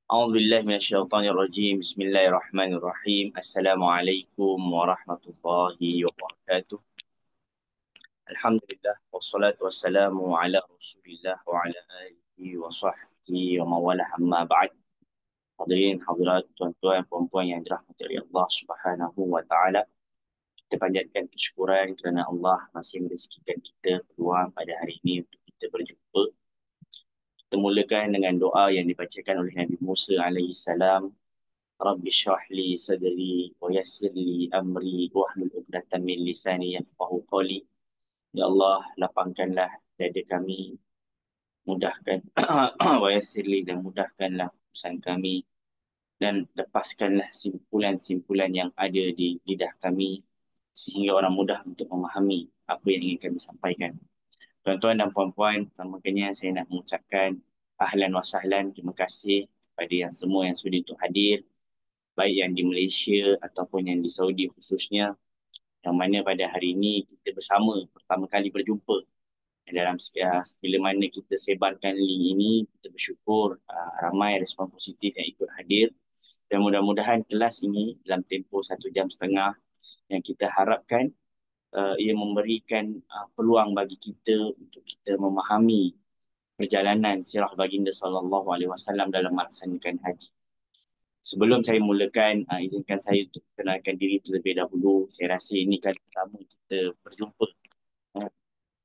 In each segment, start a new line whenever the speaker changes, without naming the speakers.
أعوذ بالله من الشيطان الرجيم. بسم الله الرحمن الرحيم. السلام عليكم ورحمة الله وبركاته. الحمد لله والصلاة والسلام على رسول الله وعلى آله وصحبه ومن والاه أما بعد. Hadirin hadirat tuan-tuan puan-puan yang dirahmati oleh Allah Subhanahu wa taala. Kita panjatkan kesyukuran kerana Allah masih merezekikan kita peluang pada hari ini untuk kita berjumpa. Kita mulakan dengan doa yang dibacakan oleh Nabi Musa alaihi salam. Rabbi shrah li sadri wa yassir li amri wahlul 'uqdatam min lisani yafqahu qawli. Ya Allah, lapangkanlah dada kami, mudahkan wa yassir li, dan mudahkanlah urusan kami, dan lepaskanlah simpulan-simpulan yang ada di lidah kami sehingga orang mudah untuk memahami apa yang ingin kami sampaikan. Tuan-tuan dan puan-puan, pertama kali saya nak mengucapkan ahlan wa sahlan, terima kasih kepada yang semua yang sudi untuk hadir, baik yang di Malaysia ataupun yang di Saudi khususnya, yang mana pada hari ini kita bersama pertama kali berjumpa. Dalam bila mana kita sebarkan link ini, kita bersyukur ramai respon positif yang ikut hadir, dan mudah-mudahan kelas ini dalam tempoh 1.5 jam yang kita harapkan ia memberikan peluang bagi kita untuk kita memahami perjalanan sirah baginda sallallahu alaihi wasallam dalam melaksanakan haji. Sebelum saya mulakan, izinkan saya untuk kenalkan diri terlebih dahulu. Saya rasa ini kali pertama kita berjumpa.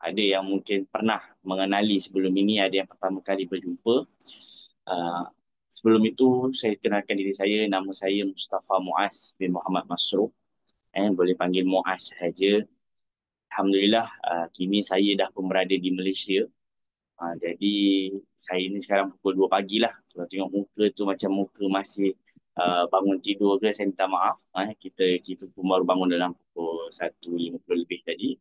Ada yang mungkin pernah mengenali sebelum ini, ada yang pertama kali berjumpa. Sebelum itu, saya kenalkan diri saya. Nama saya Mustafa Muaz bin Muhammad Masruh. Boleh panggil Muaz sahaja. Alhamdulillah, kini saya dah pun berada di Malaysia. Jadi saya ni sekarang pukul 2 pagi lah. Kalau tengok muka tu macam muka masih bangun tidur ke, saya minta maaf. Kita pun baru bangun dalam pukul 1.50 lebih tadi.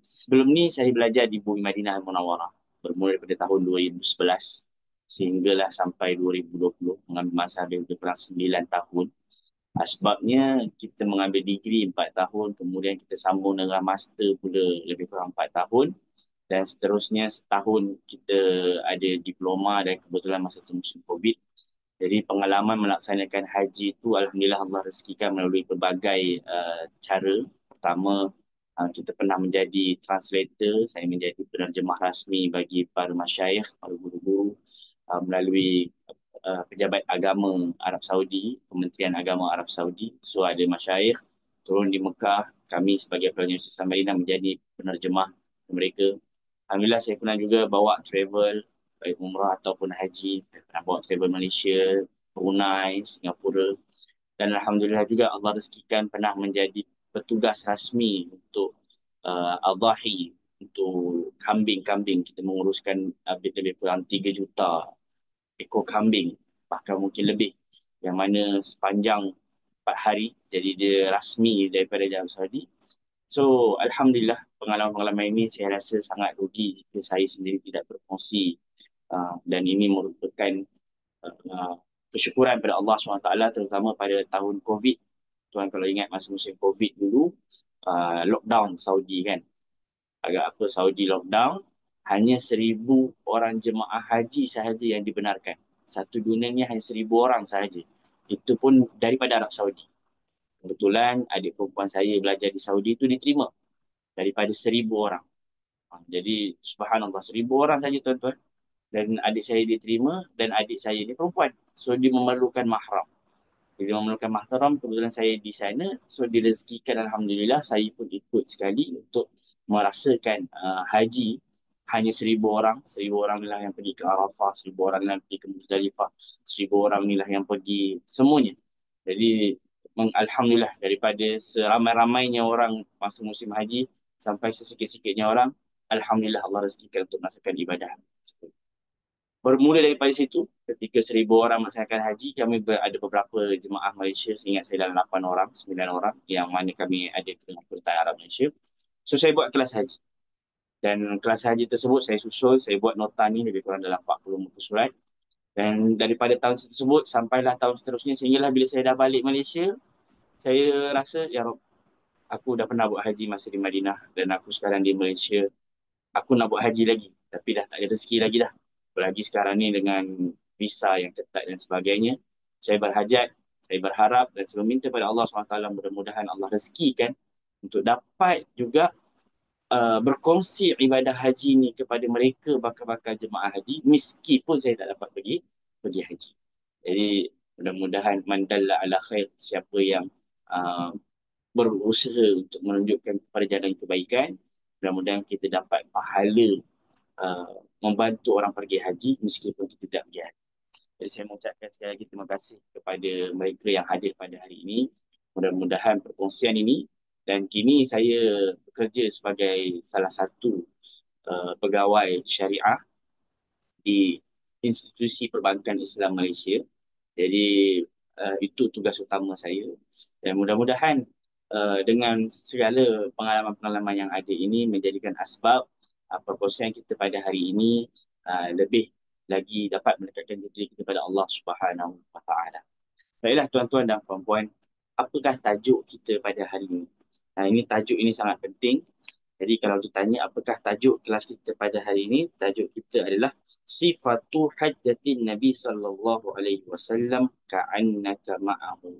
Sebelum ni saya belajar di Bumi Madinah Al-Munawwarah. Bermula daripada tahun 2011 sehinggalah sampai 2020, mengambil masa lebih kurang 9 tahun. Sebabnya kita mengambil degree 4 tahun, kemudian kita sambung dengan master pula lebih kurang 4 tahun. Dan seterusnya setahun kita ada diploma, dan kebetulan masa itu musim COVID. Jadi pengalaman melaksanakan haji itu Alhamdulillah Allah rezekikan melalui berbagai cara. Pertama, kita pernah menjadi translator, saya menjadi penerjemah rasmi bagi para masyayikh, para guru-guru, melalui pejabat agama Arab Saudi, Kementerian Agama Arab Saudi. So ada masyayikh turun di Mekah, kami sebagai pelajar Islam Madinah menjadi penerjemah mereka. Alhamdulillah saya pernah juga bawa travel, baik umrah ataupun haji. Saya pernah bawa travel Malaysia, Brunei, Singapura. Dan Alhamdulillah juga Allah rezekikan pernah menjadi petugas rasmi untuk Al-Dhahi, untuk kambing-kambing. Kita menguruskan lebih kurang 3 juta ekor kambing, bahkan mungkin lebih. Yang mana sepanjang 4 hari, jadi dia rasmi daripada Arab Saudi. So, Alhamdulillah, pengalaman-pengalaman ini saya rasa sangat rugi jika saya sendiri tidak berkongsi. Dan ini merupakan uh, kesyukuran pada Allah SWT, terutama pada tahun COVID. Tuan kalau ingat masa musim COVID dulu, lockdown Saudi kan. Agak apa Saudi lockdown, hanya 1,000 orang jemaah haji sahaja yang dibenarkan. Satu dunia ni hanya 1,000 orang sahaja. Itu pun daripada Arab Saudi. Kebetulan adik perempuan saya belajar di Saudi itu diterima daripada 1,000 orang. Jadi subhanallah, 1,000 orang saja tuan-tuan. Dan adik saya diterima, dan adik saya ni perempuan. So dia memerlukan mahram. Dia memerlukan mahram, kebetulan saya di sana. So direzekikan Alhamdulillah, saya pun ikut sekali untuk merasakan haji. Hanya 1,000 orang. 1,000 orang inilah yang pergi ke Arafah, 1,000 orang inilah yang pergi ke Muzdalifah, 1,000 orang inilah yang pergi semuanya. Jadi Alhamdulillah, daripada seramai-ramainya orang masa musim haji sampai sesikit-sikitnya orang, Alhamdulillah Allah rezekikan untuk melaksanakan ibadah. Bermula daripada situ, ketika 1,000 orang melaksanakan haji, kami ada beberapa jemaah Malaysia, seingat saya dalam 8 orang, 9 orang, yang mana kami ada kedutaan Arab Malaysia. So saya buat kelas haji. Dan kelas haji tersebut saya susul, saya buat nota ni lebih kurang dalam 40 muka surat. Dan daripada tahun tersebut sampailah tahun seterusnya, sehinggalah bila saya dah balik Malaysia, saya rasa, ya Rob, aku dah pernah buat haji masa di Madinah, dan aku sekarang di Malaysia. Aku nak buat haji lagi, tapi dah tak ada rezeki lagi dah. Apalagi sekarang ni dengan visa yang ketat dan sebagainya. Saya berhajat, saya berharap dan saya meminta pada Allah SWT, mudah-mudahan Allah rezekikan untuk dapat juga berkongsi ibadah haji ni kepada mereka bakal-bakal jemaah haji meskipun saya tak dapat pergi haji. Jadi mudah-mudahan mandalla ala khair, siapa yang uh, berusaha untuk menunjukkan kepada jalan kebaikan, mudah-mudahan kita dapat pahala membantu orang pergi haji meskipun kita tidak pergi haji. Jadi saya mengucapkan sekali lagi terima kasih kepada mereka yang hadir pada hari ini. Mudah-mudahan perkongsian ini, dan kini saya bekerja sebagai salah satu pegawai syariah di institusi perbankan Islam Malaysia. Jadi itu tugas utama saya. Dan mudah-mudahan dengan segala pengalaman-pengalaman yang ada ini menjadikan asbab perkongsian kita pada hari ini lebih lagi dapat mendekatkan diri kita kepada Allah Subhanahu Wa Taala. Baiklah tuan-tuan dan puan-puan, apakah tajuk kita pada hari ini? Ini tajuk ini sangat penting. Jadi kalau ditanya apakah tajuk kelas kita pada hari ini, tajuk kita adalah Sifatu Hajjatin Nabi sallallahu alaihi wasallam ka'annaka ma'ahu.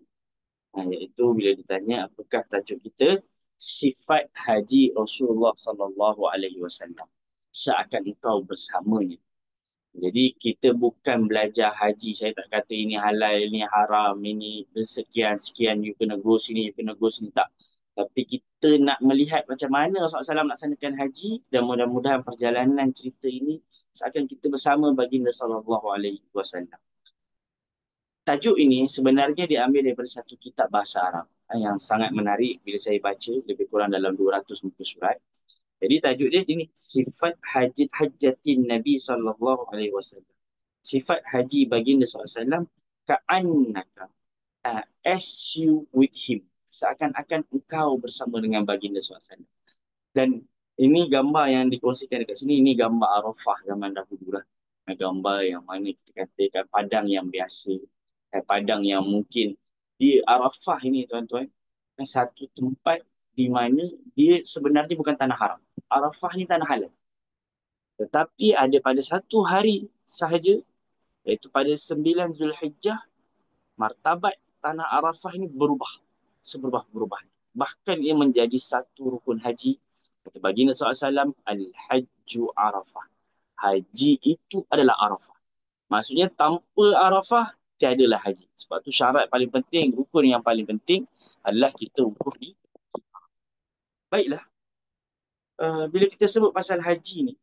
Iaitu bila ditanya apakah tajuk kita, sifat haji Rasulullah sallallahu alaihi wasallam, seakan engkau bersamanya. Jadi kita bukan belajar haji, saya tak kata ini halal, ini haram, ini sekian-sekian, you kena go sini, you kena go sini, tak. Tapi kita nak melihat macam mana Rasulullah SAW laksanakan haji, dan mudah-mudahan perjalanan cerita ini seakan kita bersama baginda sallallahu alaihi wasallam. Tajuk ini sebenarnya diambil daripada satu kitab bahasa Arab yang sangat menarik bila saya baca, lebih kurang dalam 200 muka surat. Jadi tajuk dia ini, sifat hajjatin Nabi sallallahu alaihi wasallam. Sifat haji baginda sallallahu alaihi wasallam ka'annaka, as you with him. Seakan-akan engkau bersama dengan baginda sallallahu alaihi wasallam. Dan ini gambar yang dikongsikan dekat sini, ini gambar Arafah zaman dahulu lah. Gambar yang mana kita katakan padang yang biasa. Padang yang mungkin di Arafah ini tuan-tuan, satu tempat di mana dia sebenarnya bukan tanah haram. Arafah ni tanah halal. Tetapi ada pada satu hari sahaja, iaitu pada 9 Zulhijjah, martabat tanah Arafah ini berubah. Seberubah-berubah. Bahkan ia menjadi satu rukun haji. Kata baginda SAW, Al-Hajju Arafah. Haji itu adalah Arafah. Maksudnya tanpa Arafah, tiadalah haji. Sebab tu syarat paling penting, rukun yang paling penting adalah kita wukuf di. Baiklah. Bila kita sebut pasal haji ni,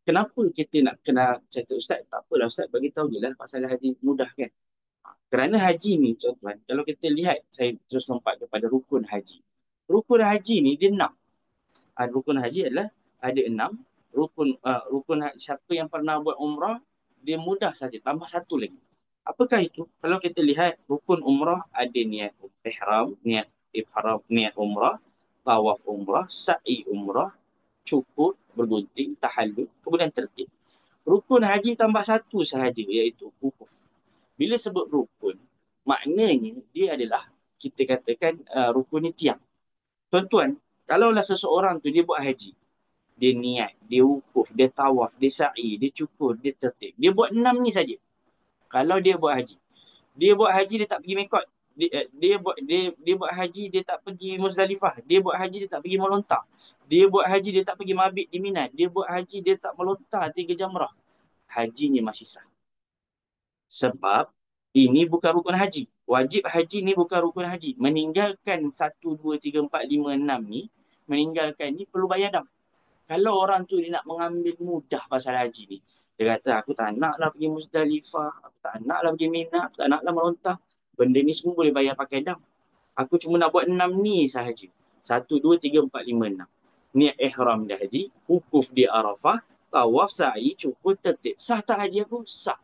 kenapa kita nak kena cerita Ustaz? Tak apalah Ustaz, bagi tahu je lah pasal haji, mudah kan? Kerana haji ni tuan-tuan, kalau kita lihat, saya terus lompat kepada rukun haji. Rukun haji ni dia 6. Rukun haji adalah ada 6. Rukun siapa yang pernah buat umrah, dia mudah saja, tambah satu lagi. Apakah itu? Kalau kita lihat rukun umrah, ada niat ihram, niat umrah, tawaf umrah, sa'i umrah, cukur, bergunting, tahallul, kemudian tertib. Rukun haji tambah satu sahaja, iaitu wukuf. Bila sebut rukun, maknanya dia adalah, kita katakan rukun ni tiang. Tuan-tuan, kalaulah seseorang tu dia buat haji, dia niat, dia wukuf, dia tawaf, dia sa'i, dia cukur, dia tertib. Dia buat 6 ni saja. Kalau dia buat haji, dia tak pergi Mekot. Dia buat haji, dia tak pergi Muzdalifah. Dia buat haji, dia tak pergi melontar. Dia buat haji, dia tak pergi mabit di Mina. Dia buat haji, dia tak melontar 3 jamrah. Hajinya masih sah. Sebab ini bukan rukun haji. Wajib haji ni bukan rukun haji. Meninggalkan 1, 2, 3, 4, 5, 6 ni, meninggalkan ni perlu bayar dam. Kalau orang tu dia nak mengambil mudah pasal haji ni, dia kata, aku tak naklah pergi Muzdalifah, aku tak naklah pergi Mina, aku tak naklah melontar. Benda ni semua boleh bayar pakai dam. Aku cuma nak buat 6 ni sahaja. 1, 2, 3, 4, 5, 6. Niat ihram dia haji, wukuf di Arafah, tawaf, sa'i, cukur, tertib. Sah tak haji aku? Sah.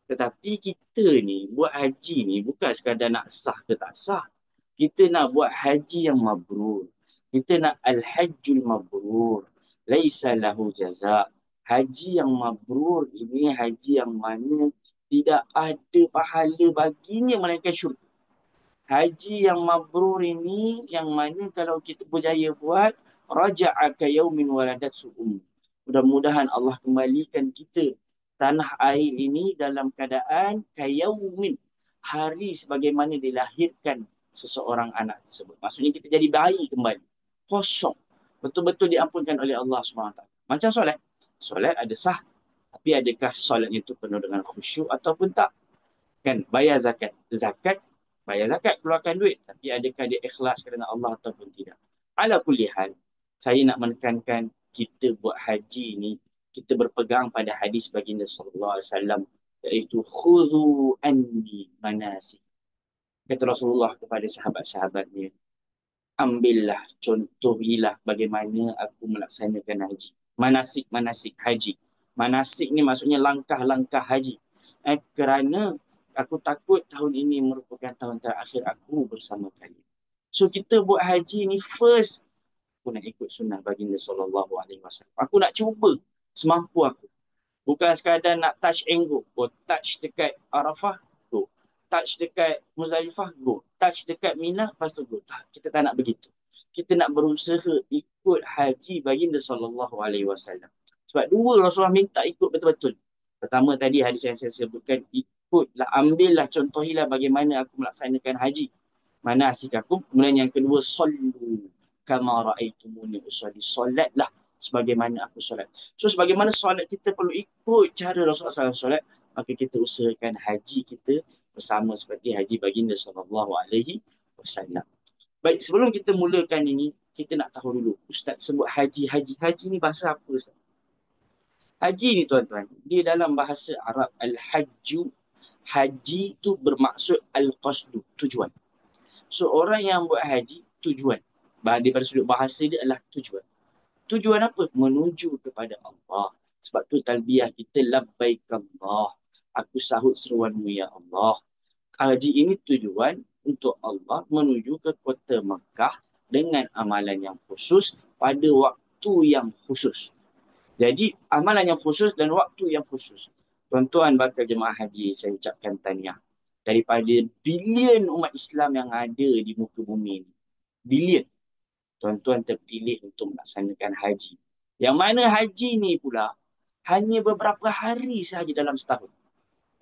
Tetapi kita ni buat haji ni bukan sekadar nak sah ke tak sah. Kita nak buat haji yang mabrur. Kita nak al-hajjul mabrur. Laisa lahu jaza'. Haji yang mabrur ini haji yang mana tidak ada pahala baginya melainkan syurga. Haji yang mabrur ini yang mana kalau kita berjaya buat, raja'a ka yaumin waladat su'um. Mudah-mudahan Allah kembalikan kita tanah air ini dalam keadaan kayaumin, hari sebagaimana dilahirkan seseorang anak tersebut. Maksudnya kita jadi bayi kembali. Kosong. Betul-betul diampunkan oleh Allah SWT. Macam solat. Solat ada sah. Tapi adakah solatnya itu penuh dengan khusyuk ataupun tak? Kan bayar zakat. Zakat, bayar zakat, keluarkan duit. Tapi adakah dia ikhlas kerana Allah ataupun tidak? Ala kulli hal, saya nak menekankan kita buat haji ni, kita berpegang pada hadis baginda sallallahu alaihi wasallam, iaitu khudhu anni manasik. Kata Rasulullah kepada sahabat-sahabatnya, ambillah, contohilah bagaimana aku melaksanakan haji. Manasik-manasik haji. Manasik ni maksudnya langkah-langkah haji. Kerana aku takut tahun ini merupakan tahun terakhir aku bersama kalian. So kita buat haji ni first, aku nak ikut sunnah baginda sallallahu alaihi wasallam. Aku nak cuba semampu aku. Bukan sekadar nak touch and go. Oh, touch dekat Arafah, go. Touch dekat Muzdalifah, go. Touch dekat Mina, lepas tu go. Tak, kita tak nak begitu. Kita nak berusaha ikut haji baginda sallallahu alaihi wasallam. Sebab dua Rasulullah minta ikut betul-betul. Pertama tadi hadis yang saya sebutkan, ikutlah, ambillah, contohilah bagaimana aku melaksanakan haji. Mana asikakum. Kemudian yang kedua, sallu kama ra'aitumuni usalli. Solatlah sebagaimana aku solat. So sebagaimana solat kita perlu ikut cara Rasulullah SAW solat, maka kita usahakan haji kita bersama seperti haji baginda sallallahu alaihi wasallam. Baik, sebelum kita mulakan ini, kita nak tahu dulu, Ustaz sebut haji. Haji ni bahasa apa, Ustaz? Haji ni tuan-tuan, dia dalam bahasa Arab, al-hajju, haji tu bermaksud al-qasdu, tujuan. So orang yang buat haji, tujuan. Daripada sudut bahasa dia adalah tujuan. Tujuan apa? Menuju kepada Allah. Sebab tu talbiyah kita, labbaik Allah. Aku sahut seruanmu ya Allah. Haji ini tujuan untuk Allah menuju ke kota Mekah dengan amalan yang khusus pada waktu yang khusus. Jadi amalan yang khusus dan waktu yang khusus. Tuan-tuan bakal jemaah haji, saya ucapkan tahniah. Daripada bilion umat Islam yang ada di muka bumi ini. Bilion. Tuan-tuan terpilih untuk melaksanakan haji. Yang mana haji ni pula hanya beberapa hari sahaja dalam setahun.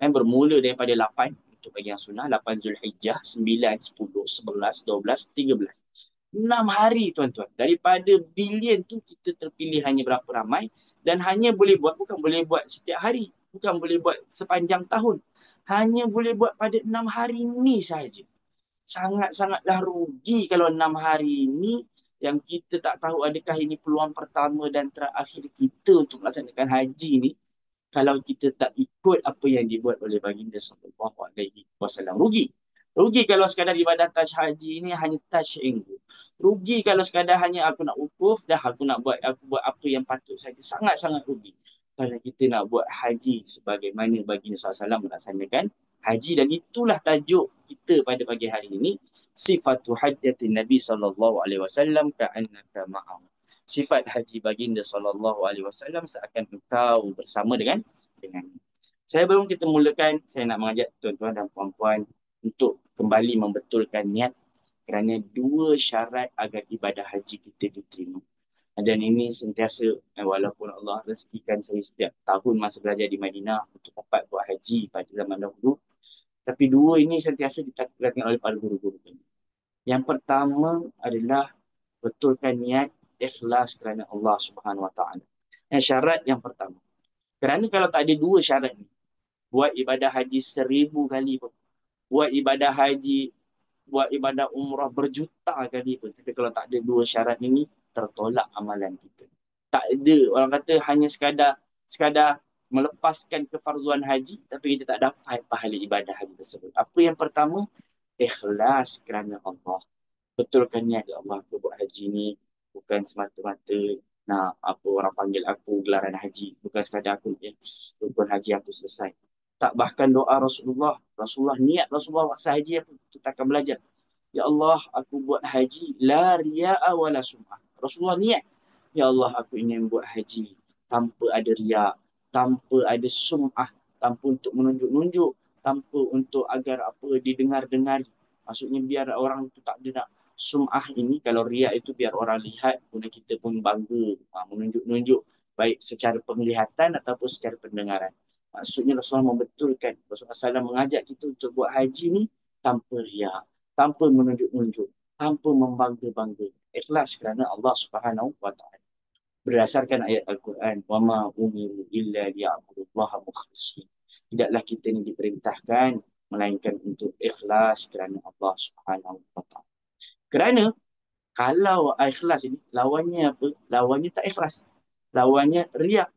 Dan bermula daripada 8 untuk bagi yang sunnah, 8 Zulhijjah, 9, 10, 11, 12, 13. 6 hari tuan-tuan. Daripada bilion tu kita terpilih hanya berapa ramai dan hanya boleh buat, bukan boleh buat setiap hari, bukan boleh buat sepanjang tahun. Hanya boleh buat pada 6 hari ni sahaja. Sangat-sangatlah rugi kalau 6 hari ni yang kita tak tahu adakah ini peluang pertama dan terakhir kita untuk melaksanakan haji ni, kalau kita tak ikut apa yang dibuat oleh baginda sallallahu alaihi wasallam. Rugi. Rugi kalau sekadar ibadah touch haji ni hanya touch and go. Rugi kalau sekadar hanya aku nak wukuf, dah aku buat apa yang patut saja. Sangat-sangat rugi. Kalau kita nak buat haji sebagaimana baginda sallallahu alaihi wasallam melaksanakan haji, dan itulah tajuk kita pada pagi hari ini, sifatu hajjatin Nabi sallallahu alaihi wasallam ka'annaka ma'ahu. Sifat haji baginda sallallahu alaihi wasallam seakan engkau bersama dengan. Saya belum kita mulakan, saya nak mengajak tuan-tuan dan puan-puan untuk kembali membetulkan niat, kerana dua syarat agar ibadah haji kita diterima. Dan ini sentiasa, walaupun Allah rezekikan saya setiap tahun masa belajar di Madinah untuk dapat buat haji pada zaman dahulu, tapi dua ini sentiasa ditakdirkan oleh para guru-guru ini. Yang pertama adalah betulkan niat ikhlas kerana Allah Subhanahu Wa Taala. Syarat yang pertama. Kerana kalau tak ada dua syarat ni, buat ibadah haji 1000 kali pun, buat ibadah haji, buat ibadah umrah berjuta kali pun, tapi kalau tak ada dua syarat ini, tertolak amalan kita. Tak ada, orang kata hanya sekadar melepaskan kefarduan haji, tapi kita tak dapat pahala ibadah haji tersebut. Apa yang pertama? Ikhlas kerana Allah. Betulkan niat Allah, aku buat haji ni bukan semata-mata nak apa orang panggil aku gelaran haji, bukan sekadar aku rukun haji aku selesai. Tak, bahkan doa Rasulullah niat Rasulullah waktu haji apa kita akan belajar. Ya Allah, aku buat haji la ria'a wala sum'ah. Rasulullah niat, ya Allah, aku ingin buat haji tanpa ada riak, tanpa ada sum'ah, tanpa untuk menunjuk-nunjuk, tanpa untuk agar apa didengar-dengar. Maksudnya biar orang tu tak ada nak sum'ah ini. Kalau riak itu biar orang lihat, kemudian kita pun bangga, menunjuk-nunjuk baik secara penglihatan ataupun secara pendengaran. Maksudnya Rasulullah membetulkan, Rasulullah SAW mengajak kita untuk buat haji ni tanpa riak, tanpa menunjuk-nunjuk, tanpa membangga-bangga. Ikhlas kerana Allah Subhanahu wa taala. Berdasarkan ayat Al-Quran, wa ma umiru illa liya'budullaha mukhlishin. Tidaklah kita ni diperintahkan melainkan untuk ikhlas kerana Allah Subhanahu wa taala. Kerana kalau ikhlas ini lawannya apa? Lawannya tak ikhlas. Lawannya riak.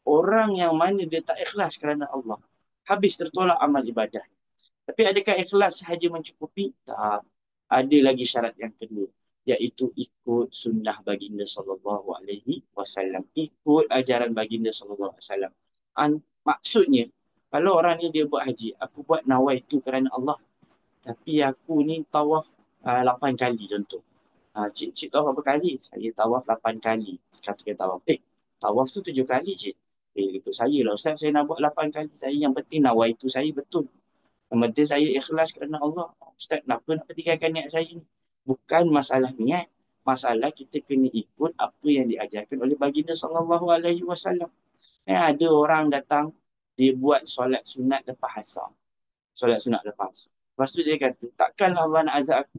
Orang yang mana dia tak ikhlas kerana Allah, habis tertolak amal ibadah. Tapi adakah ikhlas sahaja mencukupi? Tak. Ada lagi syarat yang kedua, iaitu ikut sunnah baginda sallallahu alaihi wasallam. Ikut ajaran baginda sallallahu alaihi wasallam. Maksudnya, kalau orang ni dia buat haji, aku buat nawaitu kerana Allah, tapi aku ni tawaf 8 kali contoh. Cik tawaf berapa kali? Saya tawaf 8 kali. Sekatakan tawaf. Tawaf tu 7 kali, cik. Ikut saya lah. Ustaz, saya nak buat 8 kali. Saya yang penting nawaitu saya betul. Yang penting saya ikhlas kerana Allah. Ustaz, kenapa nak pertikaikan niat saya ni? Bukan masalah niat. Masalah kita kena ikut apa yang diajarkan oleh baginda sallallahu alaihi wasallam. Ada orang datang, dia buat solat sunat lepas asar. Solat sunat lepas asar. Lepas tu dia kata, takkanlah Allah nak azab aku.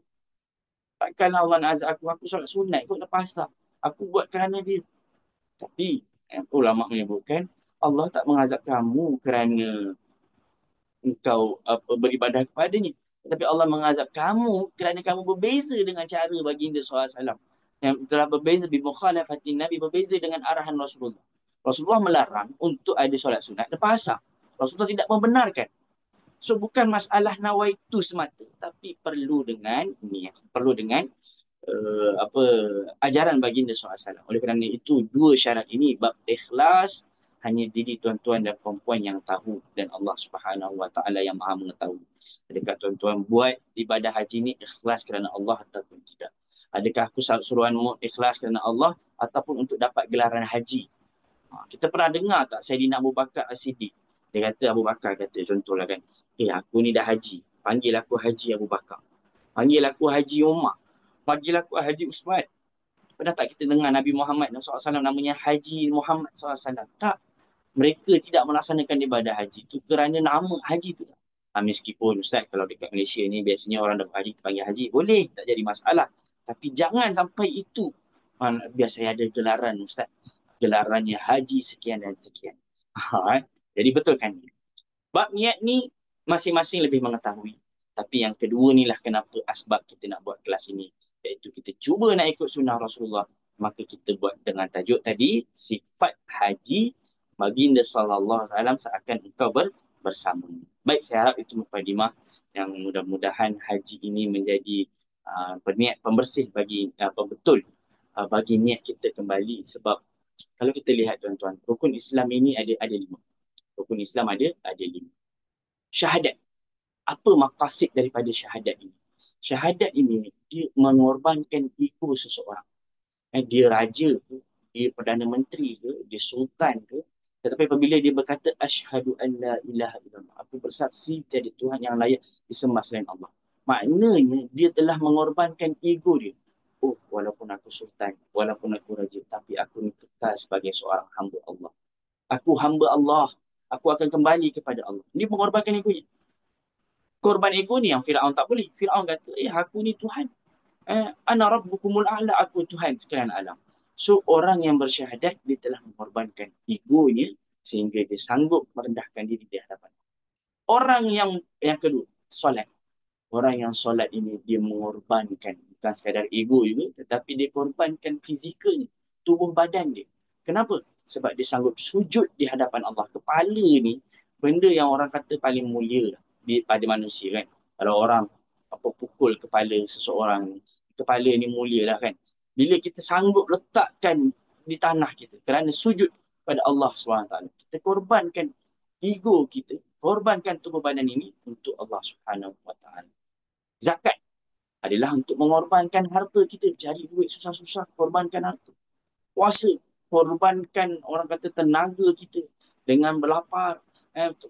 Takkanlah Allah nak azab aku. Aku solat sunat kot lepas asar. Aku buat kerana dia. Tapi ulama menyebutkan, Allah tak mengazab kamu kerana engkau beribadah kepadanya. Tetapi Allah mengazab kamu kerana kamu berbeza dengan cara baginda SAW. Yang telah berbeza bimukhalafati Nabi, berbeza dengan arahan Rasulullah. Rasulullah melarang untuk ada solat sunat lepas asar. Rasulullah tidak membenarkan. So bukan masalah nawaitu semata, tapi perlu dengan niat, perlu dengan apa ajaran baginda SAW. Oleh kerana itu, dua syarat ini, bab ikhlas, hanya diri tuan-tuan dan perempuan yang tahu, dan Allah Subhanahu wa taala yang Maha mengetahui. Adakah tuan-tuan buat ibadah haji ni ikhlas kerana Allah ataupun tidak? Adakah aku suruhanmu ikhlas kerana Allah ataupun untuk dapat gelaran haji? Kita pernah dengar tak Sayyidina Abu Bakar As-Siddiq? Dia kata, Abu Bakar kata, contohlah kan, aku ni dah haji, panggil aku Haji Abu Bakar, panggil aku Haji Umar, panggil aku Haji Usman. Pernah tak kita dengar Nabi Muhammad SAW namanya Haji Muhammad SAW? Tak. Mereka tidak melaksanakan ibadah haji itu kerana nama haji itu. Meskipun Ustaz, kalau dekat Malaysia ni biasanya orang dah haji panggil haji, boleh, tak jadi masalah. Tapi jangan sampai itu. Biasa ada gelaran Ustaz, gelarannya haji sekian dan sekian. Jadi betul kan? Bab niat ni masing-masing lebih mengetahui. Tapi yang kedua ni lah kenapa asbab kita nak buat kelas ini. Iaitu kita cuba nak ikut sunnah Rasulullah. Maka kita buat dengan tajuk tadi, sifat haji baginda sallallahu alaihi wasallam seakan engkau bersama. Baik, saya harap itu mukadimah yang mudah-mudahan haji ini menjadi berniat pembersih bagi betul bagi niat kita kembali. Sebab kalau kita lihat tuan-tuan, rukun Islam ini ada 5. Rukun Islam ada 5. Syahadat. Apa maqasid daripada syahadat ini? Syahadat ini dia mengorbankan ego seseorang. Dia raja ke, dia Perdana Menteri ke, dia Sultan ke. Tetapi apabila dia berkata, Asyhadu an la ilaha illallah, aku bersaksi tiada Tuhan yang layak disembah selain Allah. Maknanya dia telah mengorbankan ego dia. Oh, walaupun aku Sultan, walaupun aku raja, tapi aku kekal sebagai seorang hamba Allah. Aku hamba Allah. Aku akan kembali kepada Allah. Dia mengorbankan ego dia. Korban ego ni yang Firaun tak boleh. Firaun kata, aku ni Tuhan. Ana rabbukumul a'la, aku Tuhan sekalian alam. So orang yang bersyahadat, dia telah mengorbankan egonya sehingga dia sanggup merendahkan diri di hadapan. Orang yang kedua, solat. Orang yang solat ini dia mengorbankan bukan sekadar ego juga, tetapi dia korbankan fizikalnya, tubuh badan dia. Kenapa? Sebab dia sanggup sujud di hadapan Allah. Kepala ni benda yang orang kata paling mulia pada manusia kan. Kalau orang pukul kepala seseorang, kepala ni mulia lah kan. Bila kita sanggup letakkan di tanah kita kerana sujud pada Allah SWT, kita korbankan ego kita, korbankan tubuh badan ini untuk Allah SWT. Zakat adalah untuk mengorbankan harta kita, cari duit susah-susah, korbankan harta. Puasa, korbankan orang kata tenaga kita dengan berlapar,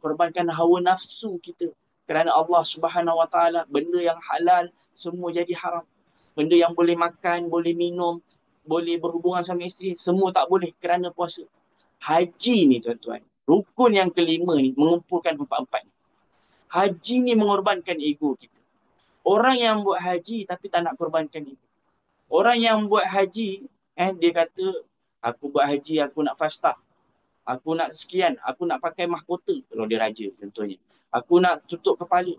korbankan hawa nafsu kita kerana Allah Subhanahu Wa Taala. Benda yang halal semua jadi haram. Benda yang boleh makan, boleh minum, boleh berhubungan sama isteri, semua tak boleh kerana puasa. Haji ni tuan-tuan, Rukun yang kelima ni mengumpulkan empat-empat. Haji ni mengorbankan ego kita. Orang yang buat haji tapi tak nak korbankan ego. Orang yang buat haji, dia kata, aku buat haji, aku nak fastah. Aku nak sekian, aku nak pakai mahkota kalau dia raja contohnya. Aku nak tutup kepala.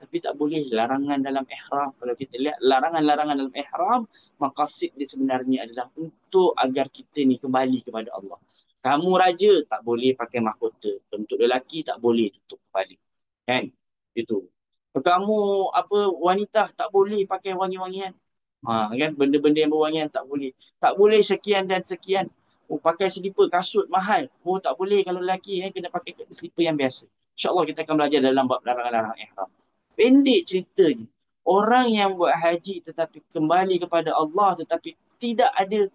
Tapi tak boleh larangan dalam ihram. Kalau kita lihat larangan-larangan dalam ihram, maqasid dia sebenarnya adalah untuk agar kita ni kembali kepada Allah. Kamu raja tak boleh pakai mahkota. Untuk lelaki tak boleh tutup kepala. Kan? Itu. Kamu wanita tak boleh pakai wangi-wangian. Kan benda-benda yang berwangian tak boleh. Tak boleh sekian dan sekian. Pakai selipar, kasut mahal. Tak boleh kalau lelaki kena pakai selipar yang biasa. InsyaAllah kita akan belajar dalam bab larangan-larangan ihram. Pendek ceritanya, orang yang buat haji tetapi kembali kepada Allah tetapi tidak ada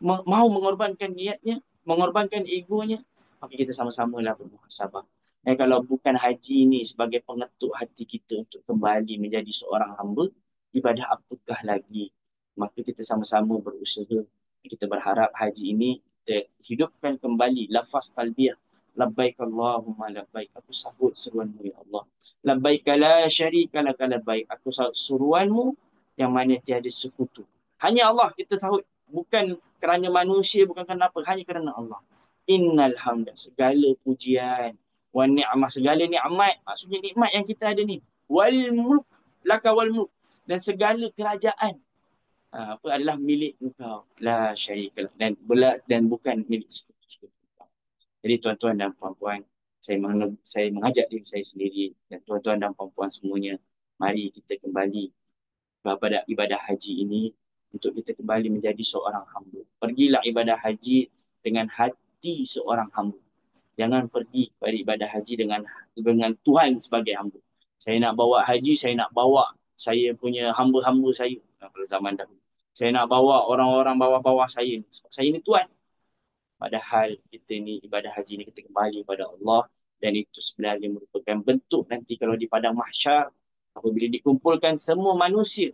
mahu mengorbankan niatnya, mengorbankan egonya, maka kita sama-samalah bermuhasabah. Kalau bukan haji ini sebagai pengetuk hati kita untuk kembali menjadi seorang hamba, ibadah apakah lagi? Maka kita sama-sama berusaha. Kita berharap haji ini kita hidupkan kembali lafaz talbiyah. Labbaik Allahumma labbaik. Aku sahut seruanmu ya Allah. Labbaik la syarika laka labbaik. Aku sahut seruanmu yang mana tiada sekutu. Hanya Allah kita sahut. Bukan kerana manusia, bukan kerana apa. Hanya kerana Allah. Innal hamda. Segala pujian. Wa ni'mah. Segala nikmat. Maksudnya nikmat yang kita ada ni. Wal mulk. Laka wal mulk. Dan segala kerajaan adalah milik engkau, la syarikalah, dan bukan milik sekutu-sekutu. Jadi tuan-tuan dan puan-puan, saya mengajak diri saya sendiri dan tuan-tuan dan puan-puan semuanya, mari kita kembali kepada ibadah haji ini untuk kita kembali menjadi seorang hamba. Pergilah ibadah haji dengan hati seorang hamba. Jangan pergi kepada ibadah haji dengan Tuhan sebagai hamba. Saya nak bawa haji, saya nak bawa saya punya hamba-hamba saya pada zaman dahulu. Saya nak bawa orang-orang bawah-bawah saya. Sebab saya ni Tuhan. Padahal kita ni ibadah haji ni kita kembali kepada Allah. Dan itu sebenarnya merupakan bentuk nanti kalau di padang mahsyar. Apabila dikumpulkan semua manusia.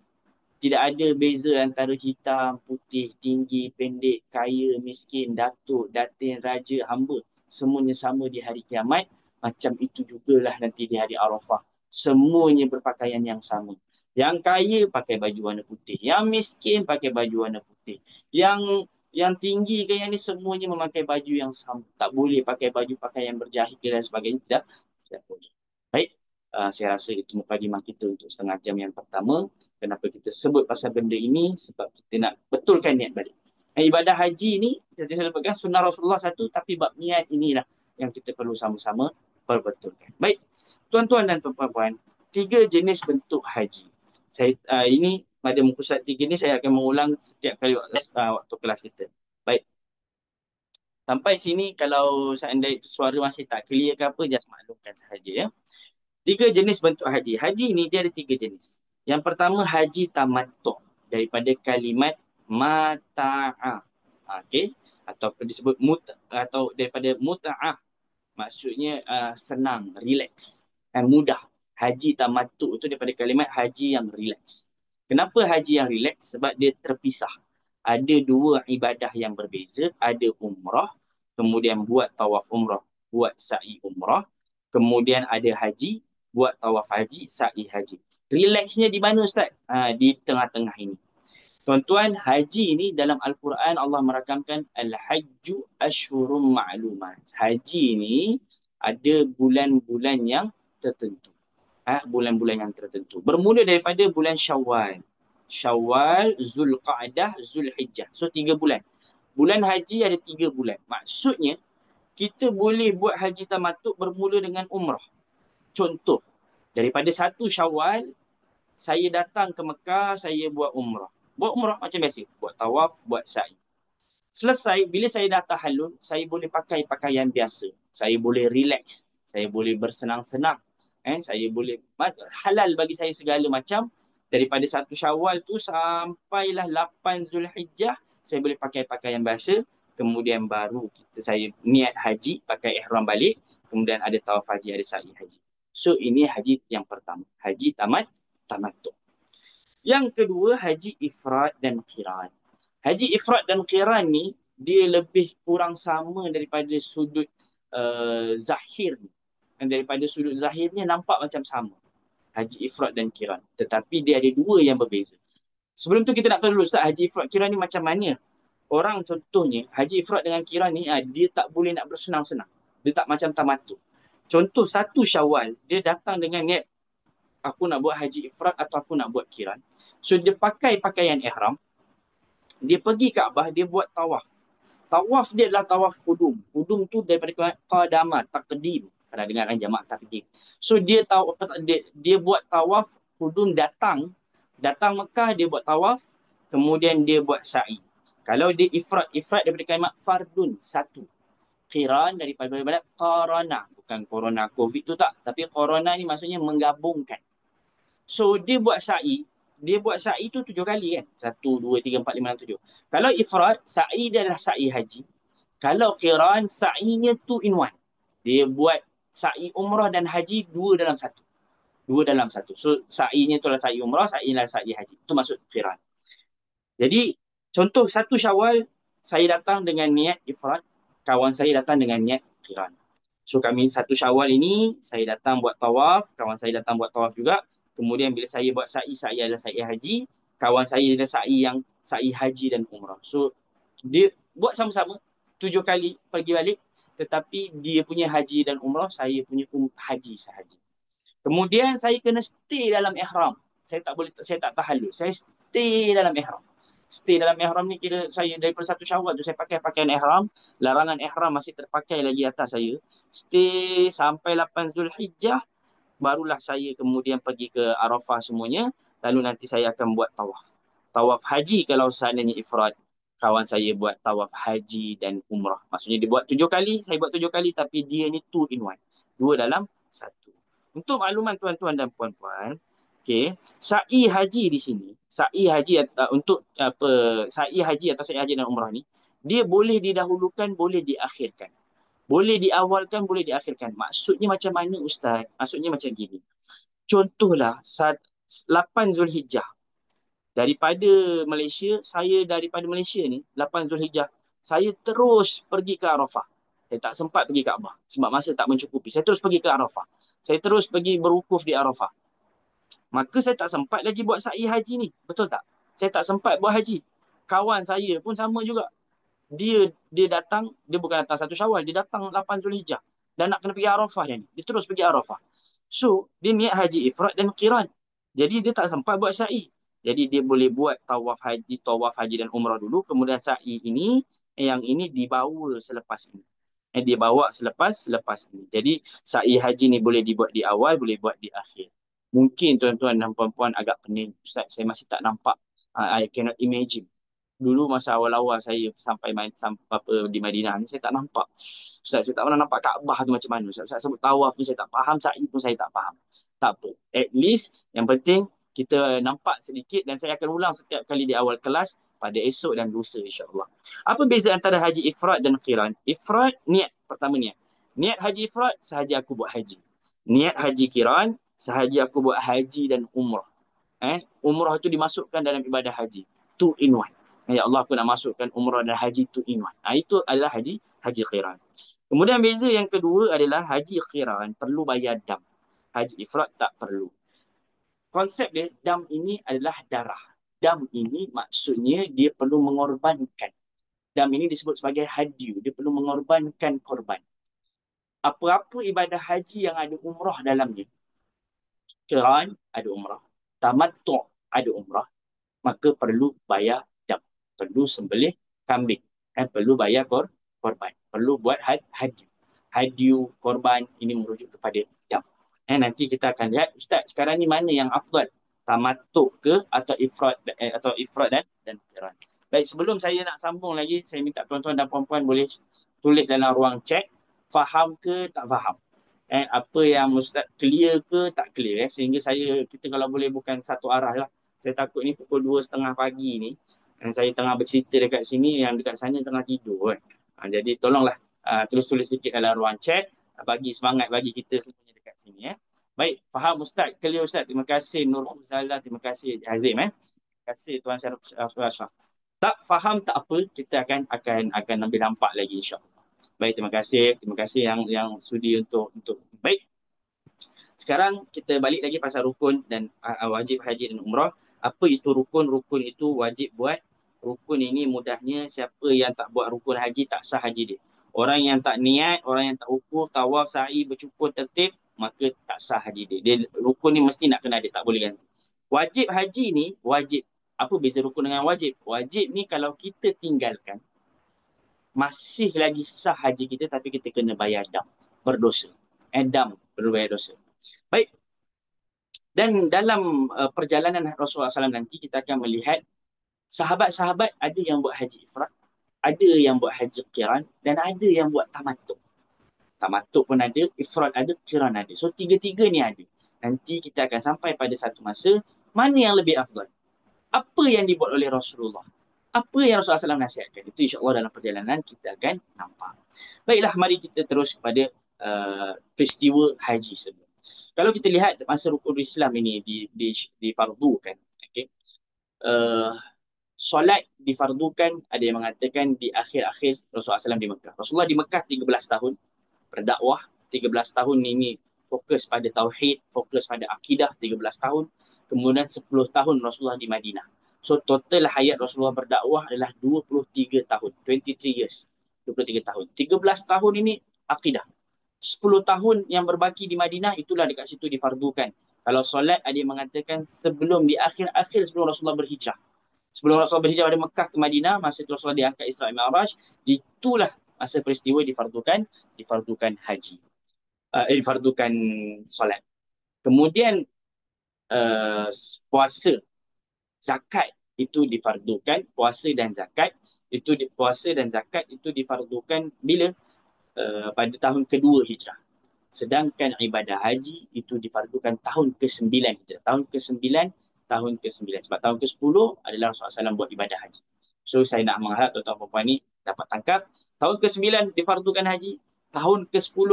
Tidak ada beza antara hitam, putih, tinggi, pendek, kaya, miskin, datuk, datin, raja, hamba. Semuanya sama di hari kiamat. Macam itu jugalah nanti di hari Arafah. Semuanya berpakaian yang sama. Yang kaya pakai baju warna putih. Yang miskin pakai baju warna putih. Yang tinggi ke yang ni semuanya memakai baju yang sama. Tak boleh pakai baju pakaian berjahit dan sebagainya. Tidak boleh. Baik. Saya rasa itu mukadimah kita untuk setengah jam yang pertama. Kenapa kita sebut pasal benda ini? Sebab kita nak betulkan niat balik. Ibadah haji ni, saya sebutkan sunnah Rasulullah satu, tapi bab niat inilah yang kita perlu sama-sama perbetulkan. Baik. Tuan-tuan dan puan-puan, 3 jenis bentuk haji. Ini pada muka surat 3 ni saya akan mengulang setiap kali waktu kelas kita. Baik. Sampai sini kalau seandainya suara masih tak clear ke apa, just maklumkan sahaja ya. 3 jenis bentuk haji. Haji ni dia ada 3 jenis. Yang pertama haji tamattu' daripada kalimat mata'a. Okey, atau disebut atau daripada muta'ah. Maksudnya senang, relax, mudah. Haji tamattu' itu daripada kalimat haji yang relax. Kenapa haji yang relax? Sebab dia terpisah. Ada 2 ibadah yang berbeza, ada umrah, kemudian buat tawaf umrah, buat sa'i umrah, kemudian ada haji, buat tawaf haji, sa'i haji. Relaxnya di mana Ustaz? Di tengah-tengah ini. Tuan-tuan, haji ini dalam Al-Quran Allah merakamkan Al-Hajju Ashhurum Ma'lumat. Haji ini ada bulan-bulan yang tertentu. Bulan-bulan yang tertentu. Bermula daripada bulan Syawal. Syawal, Zulqa'dah, Zulhijjah. So 3 bulan. Bulan haji ada 3 bulan. Maksudnya, kita boleh buat haji tamattu' bermula dengan umrah. Contoh, daripada 1 Syawal, saya datang ke Mekah, saya buat umrah. Buat umrah macam biasa. Buat tawaf, buat sa'i. Selesai, bila saya dah tahallul, saya boleh pakai pakaian biasa. Saya boleh relax. Saya boleh bersenang-senang. Saya boleh, halal bagi saya segala macam. Daripada 1 Syawal tu sampailah 8 Zulhijjah, saya boleh pakai pakaian biasa. Kemudian baru saya niat haji, pakai ihram balik. Kemudian ada tawaf haji, ada sa'i haji. So ini haji yang pertama. Haji tamattu'. Yang kedua, haji ifrad dan qiran. Haji ifrad dan qiran ni, dia lebih kurang sama daripada sudut zahir ni. Dan daripada sudut zahirnya nampak macam sama. Haji ifrad dan kiran. Tetapi dia ada dua yang berbeza. Sebelum tu kita nak tahu dulu Ustaz, haji ifrad kiran ni macam mana? Orang contohnya, haji ifrad dengan kiran ni, dia tak boleh nak bersenang-senang. Dia tak macam tamattu. Contoh, 1 Syawal, dia datang dengan niat, aku nak buat haji ifrad atau aku nak buat kiran. So, dia pakai pakaian ihram. Dia pergi Kaabah, dia buat tawaf. Tawaf dia adalah tawaf kudum. Kudum tu daripada qadama, taqdim. Pernah dengar kan jamak taqdim. So, dia buat tawaf kudum datang Mekah, dia buat tawaf, kemudian dia buat sa'i. Kalau dia ifrad daripada kalimat fardun, satu. Qiran daripada qarana, bukan corona covid tu tak, tapi corona ni maksudnya menggabungkan. So dia buat sa'i tu 7 kali kan, 1, 2, 3, 4, 5, 6, 7. Kalau ifrad, sa'i dia adalah sa'i haji. Kalau qiran, sa'inya 2 in 1. Dia buat sa'i umrah dan haji 2 dalam 1. So sa'inya tu adalah sa'i umrah, sa'inya adalah sa'i haji. Itu maksud qiran. Jadi contoh 1 Syawal, saya datang dengan niat ifrad, kawan saya datang dengan niat qiran. So kami 1 Syawal ini, saya datang buat tawaf, kawan saya datang buat tawaf juga. Kemudian bila saya buat sa'i adalah sa'i haji, kawan saya adalah sa'i haji dan umrah. So dia buat sama-sama 7 kali pergi balik, tetapi dia punya haji dan umrah, saya punya haji sahaja. Kemudian saya kena stay dalam ihram. Saya tak tahallul. Saya stay dalam ihram. Stay dalam ihram ni kira saya daripada 1 Syawal tu saya pakai pakaian ihram, larangan ihram masih terpakai lagi atas saya. Stay sampai 8 Zulhijjah, barulah saya kemudian pergi ke Arafah semuanya, lalu nanti saya akan buat tawaf. Tawaf haji kalau seandainya ifrad. Kawan saya buat tawaf haji dan umrah. Maksudnya dia buat 7 kali, saya buat 7 kali, tapi dia ni 2 in 1. 2 dalam 1. Untuk makluman tuan-tuan dan puan-puan, okey, sa'i haji di sini, sa'i haji sa'i haji atau sa'i haji dan umrah ni, dia boleh didahulukan, boleh diakhirkan. Boleh diawalkan, boleh diakhirkan. Maksudnya macam mana Ustaz? Maksudnya macam gini. Contohlah 8 Zulhijjah. Daripada Malaysia ni 8 Zulhijjah, saya terus pergi ke Arafah. Saya tak sempat pergi Kaabah sebab masa tak mencukupi. Saya terus pergi ke Arafah. Saya terus pergi berwukuf di Arafah. Maka saya tak sempat lagi buat sa'i haji ni. Betul tak? Saya tak sempat buat haji. Kawan saya pun sama juga. Dia datang, dia bukan datang 1 Syawal, dia datang 8 Zulhijjah. Dan nak kena pergi Arafah dia ni. Dia terus pergi Arafah. So, dia niat haji ifrad dan qiran. Jadi dia tak sempat buat sa'i. Jadi dia boleh buat tawaf haji dan umrah dulu. Kemudian sa'i ini, yang ini dibawa selepas ini. Dia bawa selepas ini. Jadi sa'i haji ni boleh dibuat di awal, boleh buat di akhir. Mungkin tuan-tuan dan puan-puan agak pening. Ustaz, saya masih tak nampak. I cannot imagine. Dulu masa awal-awal saya sampai di Madinah ni, saya tak nampak. Ustaz, saya tak pernah nampak Kaabah tu macam mana. Ustaz sebut tawaf ni saya tak faham, sa'i pun saya tak faham. Tak apa. At least yang penting kita nampak sedikit, dan saya akan ulang setiap kali di awal kelas pada esok dan lusa insya-Allah. Apa beza antara haji ifrad dan qiran? Ifrad, niat. Pertama niat. Niat haji ifrad, sahaja aku buat haji. Niat haji qiran, sahaja aku buat haji dan umrah. Umrah itu dimasukkan dalam ibadah haji. 2 in 1. Ya Allah, aku nak masukkan umrah dan haji 2 in 1. Itu adalah haji qiran. Kemudian beza yang kedua adalah haji qiran perlu bayar dam. Haji ifrad tak perlu. Konsep dia, dam ini adalah darah. Dam ini maksudnya dia perlu mengorbankan. Dam ini disebut sebagai hadyu. Dia perlu mengorbankan korban. Apa-apa ibadah haji yang ada umrah dalamnya, qiran ada umrah, tamattu' ada umrah, maka perlu bayar dam. Perlu sembelih kambing. Perlu bayar korban. Perlu buat hadyu. Hadyu, korban, ini merujuk kepada dam. Nanti kita akan lihat, Ustaz, sekarang ni mana yang afdal? Tamattu' ke atau ifrad dan qiran. Baik, sebelum saya nak sambung lagi, saya minta tuan-tuan dan puan-puan boleh tulis dalam ruang chat, faham ke tak faham. Apa yang Ustaz clear ke tak clear. Sehingga kita kalau boleh bukan satu arah lah. Saya takut ni pukul 2:30 pagi ni, saya tengah bercerita dekat sini, yang dekat sana tengah tidur. Jadi tolonglah tulis-tulis sikit dalam ruang chat, bagi semangat bagi kita semuanya dekat sini. Baik, faham Ustaz? Clear Ustaz? Terima kasih Nur Khuzala, terima kasih Azim. Terima kasih Tuan Syarif Ashraf. Tak faham tak apa, kita akan lebih nampak lagi insya-Allah. Baik, terima kasih yang sudi untuk baik. Sekarang kita balik lagi pasal rukun dan wajib haji dan umrah. Apa itu rukun? Rukun itu wajib buat. Rukun ini mudahnya siapa yang tak buat rukun haji tak sah haji dia. Orang yang tak niat, orang yang tak wukuf, tawaf, sa'i, bercukur, tertib, maka tak sah haji dia. Rukun ni mesti nak kena ada, tak boleh ganti. Wajib haji ni, wajib. Apa beza rukun dengan wajib? Wajib ni kalau kita tinggalkan, masih lagi sah haji kita tapi kita kena bayar dam. Berdosa. Dam, berbayar dosa. Baik, dan dalam perjalanan Rasulullah SAW nanti kita akan melihat sahabat-sahabat ada yang buat haji ifrat, ada yang buat haji qiran dan ada yang buat tamattu. Tamattu pun ada, ifrat ada, qiran ada. So tiga-tiga ni ada. Nanti kita akan sampai pada satu masa mana yang lebih afdal. Apa yang dibuat oleh Rasulullah? Apa yang Rasulullah SAW nasihatkan? Itu insya-Allah dalam perjalanan kita akan nampak. Baiklah, mari kita terus kepada peristiwa haji sebelum. Kalau kita lihat masa rukun Islam ini difardukan, okay? Solat difardukan, ada yang mengatakan di akhir-akhir Rasulullah SAW di Mekah. Rasulullah di Mekah 13 tahun berdakwah, 13 tahun ini fokus pada tauhid, fokus pada akidah 13 tahun. Kemudian 10 tahun Rasulullah di Madinah. So total hayat Rasulullah berdakwah adalah 23 tahun, 23 years. 23 tahun. 13 tahun ini akidah. 10 tahun yang berbaki di Madinah, itulah dekat situ difardukan. Kalau solat ada yang mengatakan sebelum di akhir-akhir sebelum Rasulullah berhijrah. Sebelum Rasulullah berhijrah dari Mekah ke Madinah, masa itu Rasulullah diangkat Isra Mi'raj, itulah masa peristiwa difardukan haji. Difardukan solat. Kemudian puasa, zakat itu difardukan, puasa dan zakat itu difardukan bila? Pada tahun kedua hijrah. Sedangkan ibadah haji itu difardukan tahun ke-9 hijrah. Tahun ke-9. Sebab tahun ke-10 adalah Rasulullah SAW buat ibadah haji. So saya nak mengharap tuan-tuan perempuan ni dapat tangkap. Tahun ke-9 difardukan haji. Tahun ke-10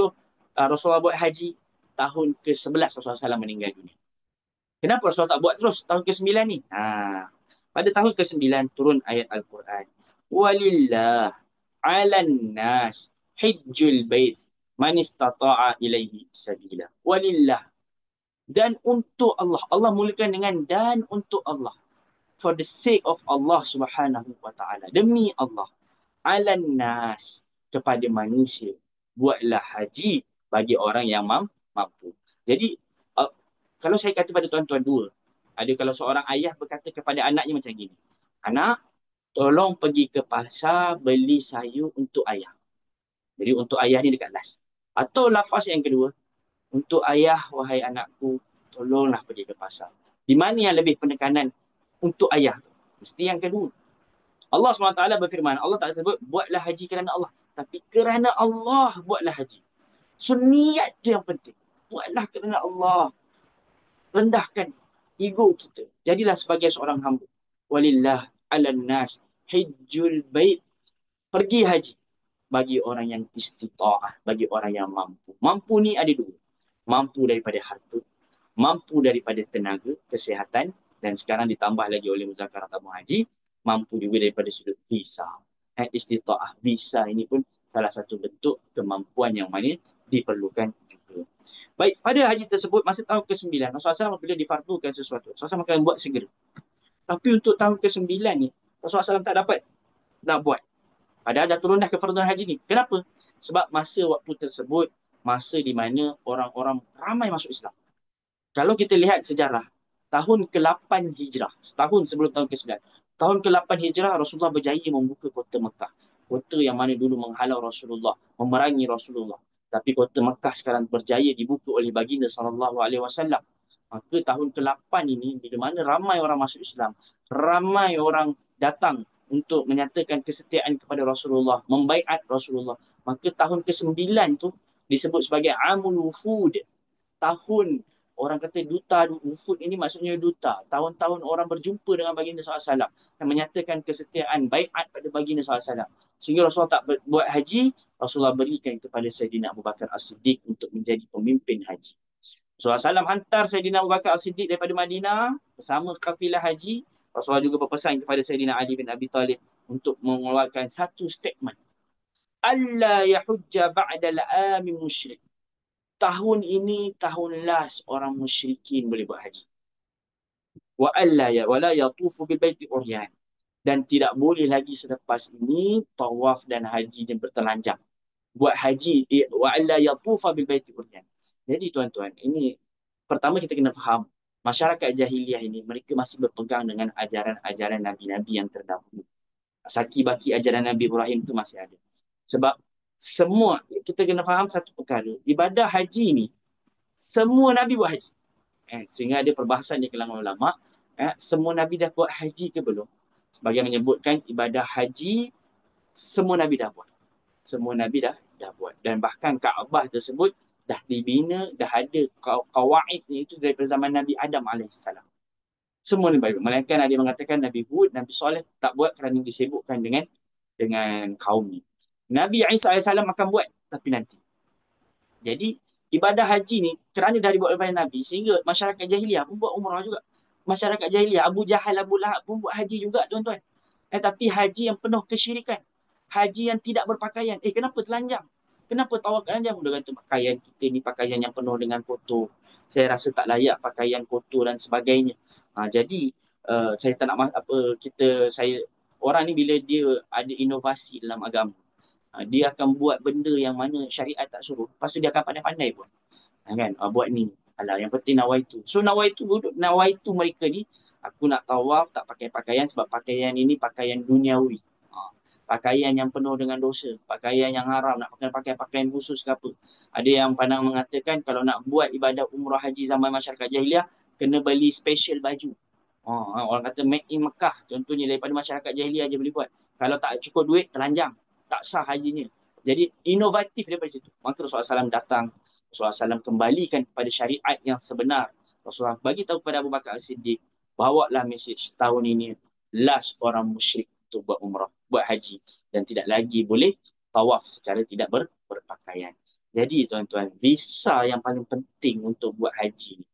Rasulullah buat haji. Tahun ke-11 Rasulullah SAW meninggal dunia. Kenapa Rasulullah tak buat terus tahun ke-9 ni? Pada tahun ke-9 turun ayat Al-Quran. Walillah 'alan nas hijjul bait man istata'a ilaihi sabila. Walillah, dan untuk Allah. Allah mulakan dengan dan untuk Allah. For the sake of Allah Subhanahu wa taala. Demi Allah. 'Alan nas, kepada manusia. Buatlah haji bagi orang yang mampu. Jadi kalau saya kata pada tuan-tuan dua, ada kalau seorang ayah berkata kepada anaknya macam gini. Anak, tolong pergi ke pasar beli sayur untuk ayah. Jadi untuk ayah ni dekat last. Atau lafaz yang kedua, untuk ayah, wahai anakku, tolonglah pergi ke pasar. Di mana yang lebih penekanan untuk ayah? Mesti yang kedua. Allah SWT berfirman, Allah tak sebut, buatlah haji kerana Allah. Tapi kerana Allah, buatlah haji. So niat tu yang penting. Buatlah kerana Allah. Rendahkan ego kita. Jadilah sebagai seorang hamba. Walillah ala nas hijjul bait. Pergi haji bagi orang yang istita'ah, bagi orang yang mampu. Mampu ni ada dua. Mampu daripada harta, mampu daripada tenaga, kesihatan, dan sekarang ditambah lagi oleh Muzakarah Tabung Haji, mampu juga daripada sudut visa. Istita'ah, visa ini pun salah satu bentuk kemampuan yang mana diperlukan juga. Baik, pada haji tersebut, masa tahun ke-9, Rasulullah SAW bila difardukan sesuatu, Rasulullah SAW akan buat segera. Tapi untuk tahun ke-9 ni, Rasulullah SAW tak dapat nak buat. Padahal dah turun dah kefarduan haji ni. Kenapa? Sebab masa waktu tersebut, masa di mana orang-orang ramai masuk Islam. Kalau kita lihat sejarah, tahun ke-8 Hijrah, setahun sebelum tahun ke-9, tahun ke-8 Hijrah, Rasulullah berjaya membuka kota Mekah. Kota yang mana dulu menghalau Rasulullah, memerangi Rasulullah. Tapi kota Mekah sekarang berjaya dibuka oleh baginda SAW. Maka tahun ke-8 ini, bila mana ramai orang masuk Islam, ramai orang datang untuk menyatakan kesetiaan kepada Rasulullah, membaiat Rasulullah. Maka tahun ke-9 tu disebut sebagai Amul Wufud. Tahun, orang kata duta, wufud ini maksudnya duta. Tahun-tahun orang berjumpa dengan baginda SAW dan menyatakan kesetiaan, baiat pada baginda SAW. Sehingga Rasulullah tak buat haji, Rasulullah berikan kepada Sayyidina Abu Bakar As-Siddiq untuk menjadi pemimpin haji. Rasulullah SAW hantar Sayyidina Abu Bakar As-Siddiq daripada Madinah bersama kafilah haji. Rasulullah juga berpesan kepada Sayyidina Ali bin Abi Talib untuk mengeluarkan satu statement. alla yahujja ba'da al-ami musyrik. Tahun ini tahun last orang musyrikin boleh buat haji. Wa alla ya wala yatufu bil baiti uryan. Dan tidak boleh lagi selepas ini tawaf dan haji dan bertelanjang. Buat haji wa alla yatufa bil baiti uryan. Jadi tuan-tuan, ini pertama kita kena faham masyarakat jahiliah ini mereka masih berpegang dengan ajaran-ajaran nabi-nabi yang terdahulu. Saki baki ajaran Nabi Ibrahim tu masih ada. Sebab semua kita kena faham satu perkara, ibadah haji ni semua nabi buat haji. Sehingga ada perbahasan di kalangan ulama, semua nabi dah buat haji ke belum? Sebagian menyebutkan ibadah haji semua nabi dah buat. Semua nabi dah buat, dan bahkan Kaabah tersebut dah dibina, dah ada kawaidnya itu daripada zaman Nabi Adam alaihissalam. Semua Nabi buat. Melainkan ada yang mengatakan Nabi Hud, Nabi Saleh tak buat kerana disibukkan dengan kaum ni. Nabi Isa AS akan buat, tapi nanti. Jadi, ibadah haji ni kerana dah dibuat oleh Nabi, sehingga masyarakat jahiliah pun buat umrah juga. Masyarakat jahiliah, Abu Jahal, Abu Lahab pun buat haji juga, tuan-tuan. Tapi haji yang penuh kesyirikan. Haji yang tidak berpakaian. Kenapa telanjang? Kenapa tawaf telanjang? Dia kata pakaian kita ni pakaian yang penuh dengan kotor. Saya rasa tak layak pakaian kotor dan sebagainya. Jadi, saya tak nak saya orang ni bila dia ada inovasi dalam agama, dia akan buat benda yang mana syariat tak suruh. Lepas tu dia akan pandai-pandai buat. Kan? Buat ni. Alah, yang penting nawaitu. So nawaitu mereka ni, aku nak tawaf tak pakai pakaian sebab pakaian ini pakaian duniawi. Pakaian yang penuh dengan dosa. Pakaian yang haram. Nak pakai pakaian khusus ke apa. Ada yang pandang mengatakan kalau nak buat ibadah umrah haji zaman masyarakat jahiliah, kena beli special baju. Orang kata make in Mekah. Contohnya daripada masyarakat jahiliah je boleh buat. Kalau tak cukup duit, telanjang. Tak sah hajinya. Jadi inovatif daripada situ. Maka Rasulullah SAW datang. Rasulullah SAW kembalikan kepada syariat yang sebenar. Rasulullah bagi tahu kepada Abu Bakar As-Siddiq, bawalah mesej tahun ini last orang musyrik untuk buat umrah, buat haji, dan tidak lagi boleh tawaf secara tidak berpakaian. Jadi tuan-tuan, visa yang paling penting untuk buat haji,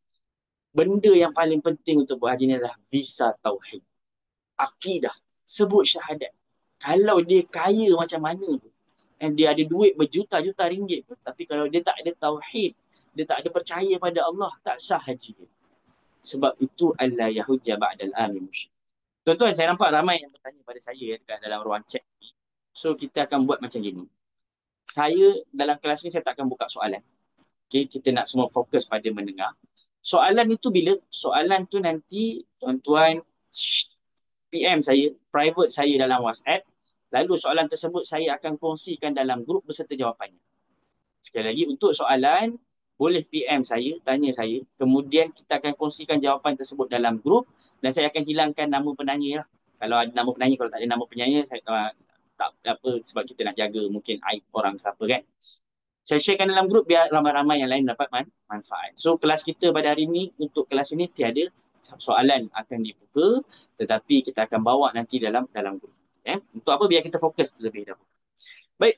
benda yang paling penting untuk buat haji ni adalah visa tauhid, akidah, sebut syahadat. Kalau dia kaya macam mana pun, dia ada duit berjuta-juta ringgit pun, tapi kalau dia tak ada tauhid, dia tak ada percaya pada Allah, tak sah haji dia. Sebab itu alla yahujja ba'dal ami musyrik. Tuan-tuan, saya nampak ramai yang bertanya pada saya dekat dalam ruang chat ni. So, kita akan buat macam gini. Saya, dalam kelas ni, saya tak akan buka soalan. Okay, kita nak semua fokus pada mendengar. Soalan itu bila? Soalan tu nanti, tuan-tuan, PM saya, private saya dalam WhatsApp. Lalu soalan tersebut saya akan kongsikan dalam grup beserta jawapannya. Sekali lagi, untuk soalan, boleh PM saya, tanya saya. Kemudian kita akan kongsikan jawapan tersebut dalam grup. Dan saya akan hilangkan nama penanya lah. Kalau ada nama penanya, kalau tak ada nama penanya, saya tak apa, sebab kita nak jaga mungkin aib orang ke apa kan. Saya sharekan dalam grup biar ramai-ramai yang lain dapat manfaat. So kelas kita pada hari ini, untuk kelas ini tiada soalan akan dibuka, tetapi kita akan bawa nanti dalam grup. Untuk apa? Biar kita fokus terlebih dahulu. Baik.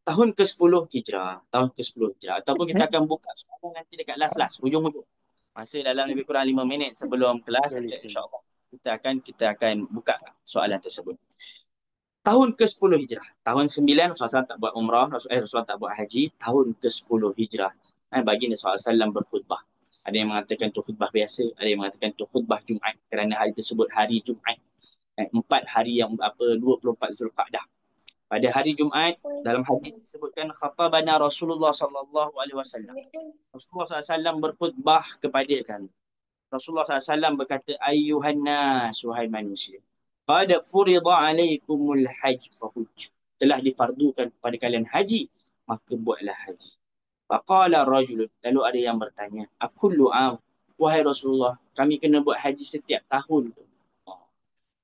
Tahun ke-10 Hijrah. Tahun ke-10 Hijrah. Ataupun kita akan buka soalan nanti dekat last-last, hujung-hujung. Masa dalam lebih kurang 5 minit sebelum kelas, insyaAllah kita akan buka soalan tersebut. Tahun ke-10 Hijrah. Tahun 9 Rasulullah tak buat umrah, Rasulullah tak buat haji. Tahun ke-10 Hijrah. Baginda SAW berkhutbah. Ada yang mengatakan itu khutbah biasa, ada yang mengatakan itu khutbah Jumaat kerana hari tersebut hari Jumaat. 4 hari yang 24 Zulqa'dah. Pada hari Jumaat, dalam hadis disebutkan khatabana Rasulullah sallallahu alaihi wasallam. Rasulullah SAW berkhutbah kepada kami. Rasulullah SAW berkata, ayyuhan nas, wahai manusia, qad furida alaikumul hajj fahujj. Telah difardukan kepada kalian haji, maka buatlah haji. Faqala rajul, lalu ada yang bertanya, akullu am, wahai Rasulullah, kami kena buat haji setiap tahun tu.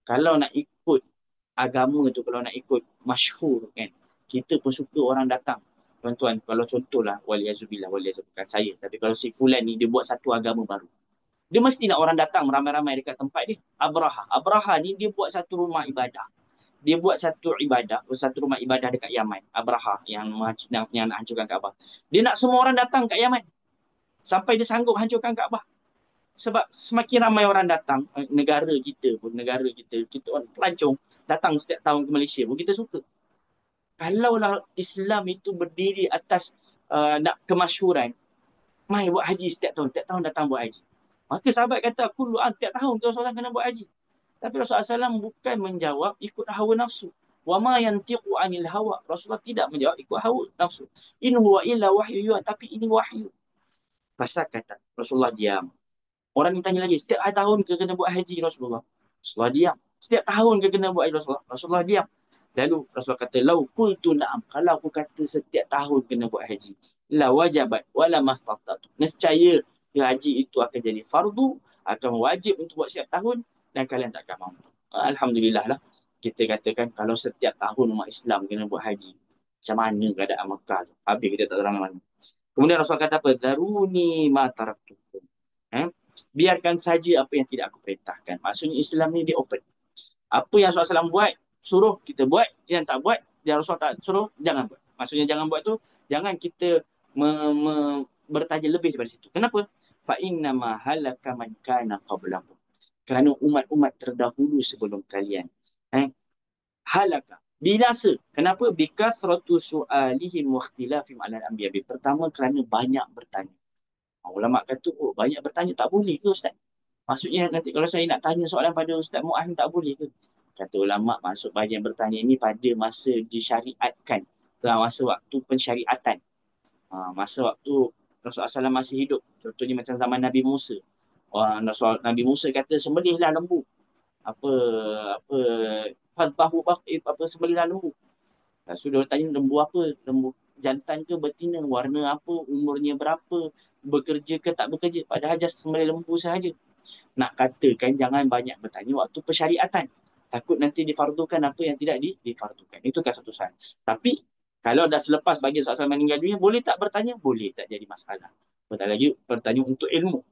Kalau nak ikut agama tu, kalau nak ikut masyhur kan, kita pun suka orang datang. Tuan-tuan, kalau contohlah, waliyazubillah, bukan saya, tapi kalau si fulan ni dia buat satu agama baru, dia mesti nak orang datang ramai-ramai dekat tempat dia. Abraha ni dia buat satu rumah ibadah. Dia buat satu rumah ibadah dekat Yaman. Abraha yang nak hancurkan Kaabah. Dia nak semua orang datang kat Yaman. Sampai dia sanggup hancurkan Kaabah. Sebab semakin ramai orang datang, negara kita orang pelancong datang setiap tahun ke Malaysia pun kita suka. Kalaulah Islam itu berdiri atas nak kemasyhuran, mai buat haji setiap tahun datang buat haji. Maka sahabat kata, aku tiap tahun Rasulullah kena buat haji. Tapi Rasulullah SAW bukan menjawab ikut hawa nafsu. Wa ma yantiqu anil hawa. Rasulullah tidak menjawab ikut hawa nafsu. In huwa illa wahyu yuha. Tapi ini wahyu. Pasal kata Rasulullah diam. Orang yang tanya lagi, setiap tahun ke kena buat haji Rasulullah? Rasulullah diam. Setiap tahun ke kena buat haji Rasulullah? Rasulullah diam. Lalu Rasulullah kata, lau qultu na'am. Kalau aku kata setiap tahun kena buat haji, la wajabat wala mastatatu. Nescaya haji itu akan jadi fardu, akan wajib untuk buat setiap tahun, dan kalian takkan mampu. Alhamdulillah lah. Kita katakan kalau setiap tahun umat Islam kena buat haji, macam mana keadaan Makkah tu? Habis kita tak tahu mana. Kemudian Rasulullah kata apa? Zaruni ma taraktukum. Biarkan saja apa yang tidak aku perintahkan. Maksudnya Islam ni dia open. Apa yang Rasulullah SAW buat, suruh kita buat. Yang tak buat, yang Rasulullah tak suruh, jangan buat. Maksudnya jangan buat tu, jangan kita bertanya lebih daripada situ. Kenapa? Fa inna ma halaka man kana qablakum. Kerana umat-umat terdahulu sebelum kalian halaka, binasa. Kenapa? Bikathratu su'alihim wa ikhtilafihim 'alal anbiya. Pertama, kerana banyak bertanya. Ulama kata, oh banyak bertanya tak boleh ke Ustaz? Maksudnya nanti kalau saya nak tanya soalan pada Ustaz Mu'an tak boleh ke? Kata ulama, maksud banyak bertanya ini pada masa disyariatkan, dalam masa waktu pensyariatan. Masa waktu Rasulullah SAW masih hidup. Contohnya macam zaman Nabi Musa. Nabi Musa kata sembelihlah lembu. Apa fazbahu apa sembelihlah lembu. Sudah tanya lembu apa? Lembu jantan ke betina? Warna apa? Umurnya berapa? Bekerja ke tak bekerja? Padahal just sembelih lembu sahaja. Nak katakan jangan banyak bertanya waktu persyariatan. Takut nanti difardukan apa yang tidak difardukan. Itu kan satu soal. Tapi kalau dah selepas bagi soal meninggal dunia, boleh tak bertanya? Boleh, tak jadi masalah. Betul lagi bertanya untuk ilmu.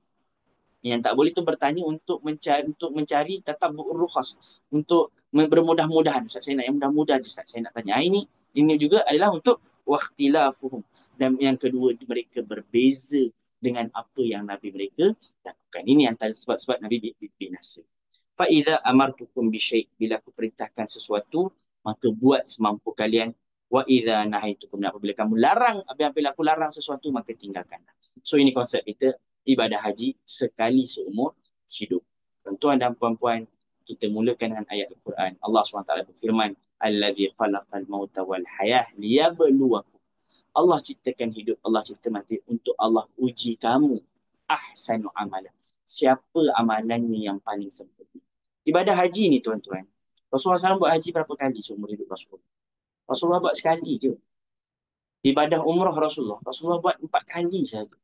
Yang tak boleh tu bertanya untuk mencari tetap rukhas, untuk bermudah-mudahan. Ustaz, saya nak yang mudah-mudah je, Ustaz. Saya nak tanya. Ini juga adalah untuk waqtilafuhum. Dan yang kedua, mereka berbeza dengan apa yang Nabi mereka lakukan. Ini antara sebab-sebab Nabi binasa. Fa'idha amartukum bisyai'. Bila aku perintahkan sesuatu, maka buat semampu kalian. Wa'idha nahaitukum. Apabila kamu larang, apabila aku larang sesuatu, maka tinggalkanlah. So ini konsep kita, ibadah haji sekali seumur hidup. Tuan-tuan dan puan-puan, kita mulakan dengan ayat Al-Quran. Allah SWT berfirman, Alladhi khalaqal mauta wal hayah liyabluwakum. Allah ciptakan hidup, Allah cipta mati untuk Allah uji kamu. Ahsanu amalan. Siapa amalannya yang paling sempurna? Ibadah haji ni tuan-tuan. Rasulullah SAW buat haji berapa kali seumur hidup Rasulullah? Rasulullah buat sekali je. Ibadah umrah Rasulullah buat 4 kali sahaja.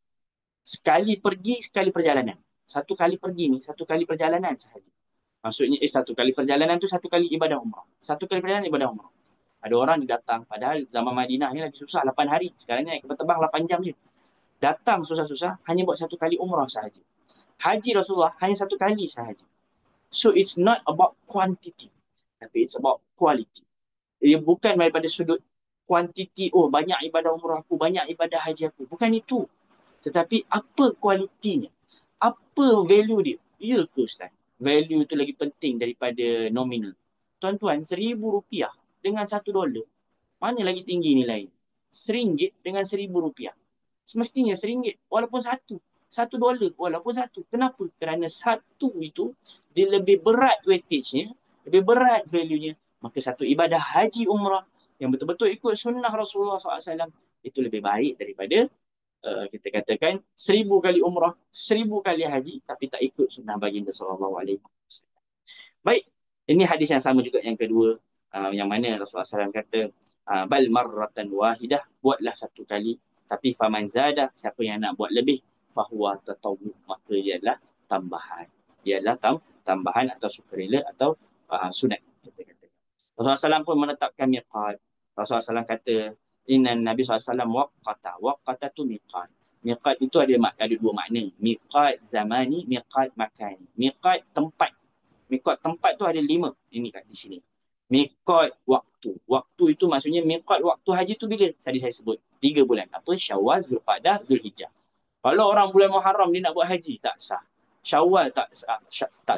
Sekali pergi, sekali perjalanan. Satu kali pergi ni, satu kali perjalanan sahaja. Maksudnya, satu kali perjalanan tu satu kali ibadah umrah. Satu kali perjalanan ibadah umrah. Ada orang dia datang, padahal zaman Madinah ni lagi susah, 8 hari. Sekarang ni naik kapal terbang 8 jam je. Datang susah-susah, hanya buat satu kali umrah sahaja. Haji Rasulullah hanya satu kali sahaja. So, it's not about quantity, tapi it's about quality. Ia bukan daripada sudut quantity, oh banyak ibadah umrah aku, banyak ibadah haji aku. Bukan itu. Tetapi apa kualitinya? Apa value dia? Ya ke Ustaz? Value itu lagi penting daripada nominal. Tuan-tuan, RM1,000 dengan $1, mana lagi tinggi nilai? RM1 dengan RM1,000. Semestinya RM1 walaupun satu. $1 walaupun satu. Kenapa? Kerana satu itu dia lebih berat weightage-nya, lebih berat value-nya. Maka satu ibadah haji umrah yang betul-betul ikut sunnah Rasulullah SAW itu lebih baik daripada kita katakan 1,000 kali umrah, 1,000 kali haji, tapi tak ikut sunnah baginda sallallahu alaihi wasallam. Baik, ini hadis yang sama juga yang kedua, yang mana Rasulullah SAW kata, bal marratan wahidah, buatlah satu kali, tapi faman zada, siapa yang nak buat lebih, fahuwa tatawwu, maka ia adalah tambahan. Ia adalah tambahan atau sukarela atau sunat. Kita kata. Rasulullah SAW pun menetapkan miqat. Rasulullah SAW kata, Inna Nabi SAW waqata tu miqat. Miqat itu ada dua makna. Miqat zamani, miqat makani. Miqat tempat. Miqat tempat tu ada 5. Ini kat di sini. Miqat waktu. Waktu itu maksudnya miqat waktu haji tu bila? Tadi saya sebut 3 bulan. Apa? Syawal, Zulqa'dah, Zulhijjah. Kalau orang bulan Muharram dia nak buat haji, tak sah. Syawal tak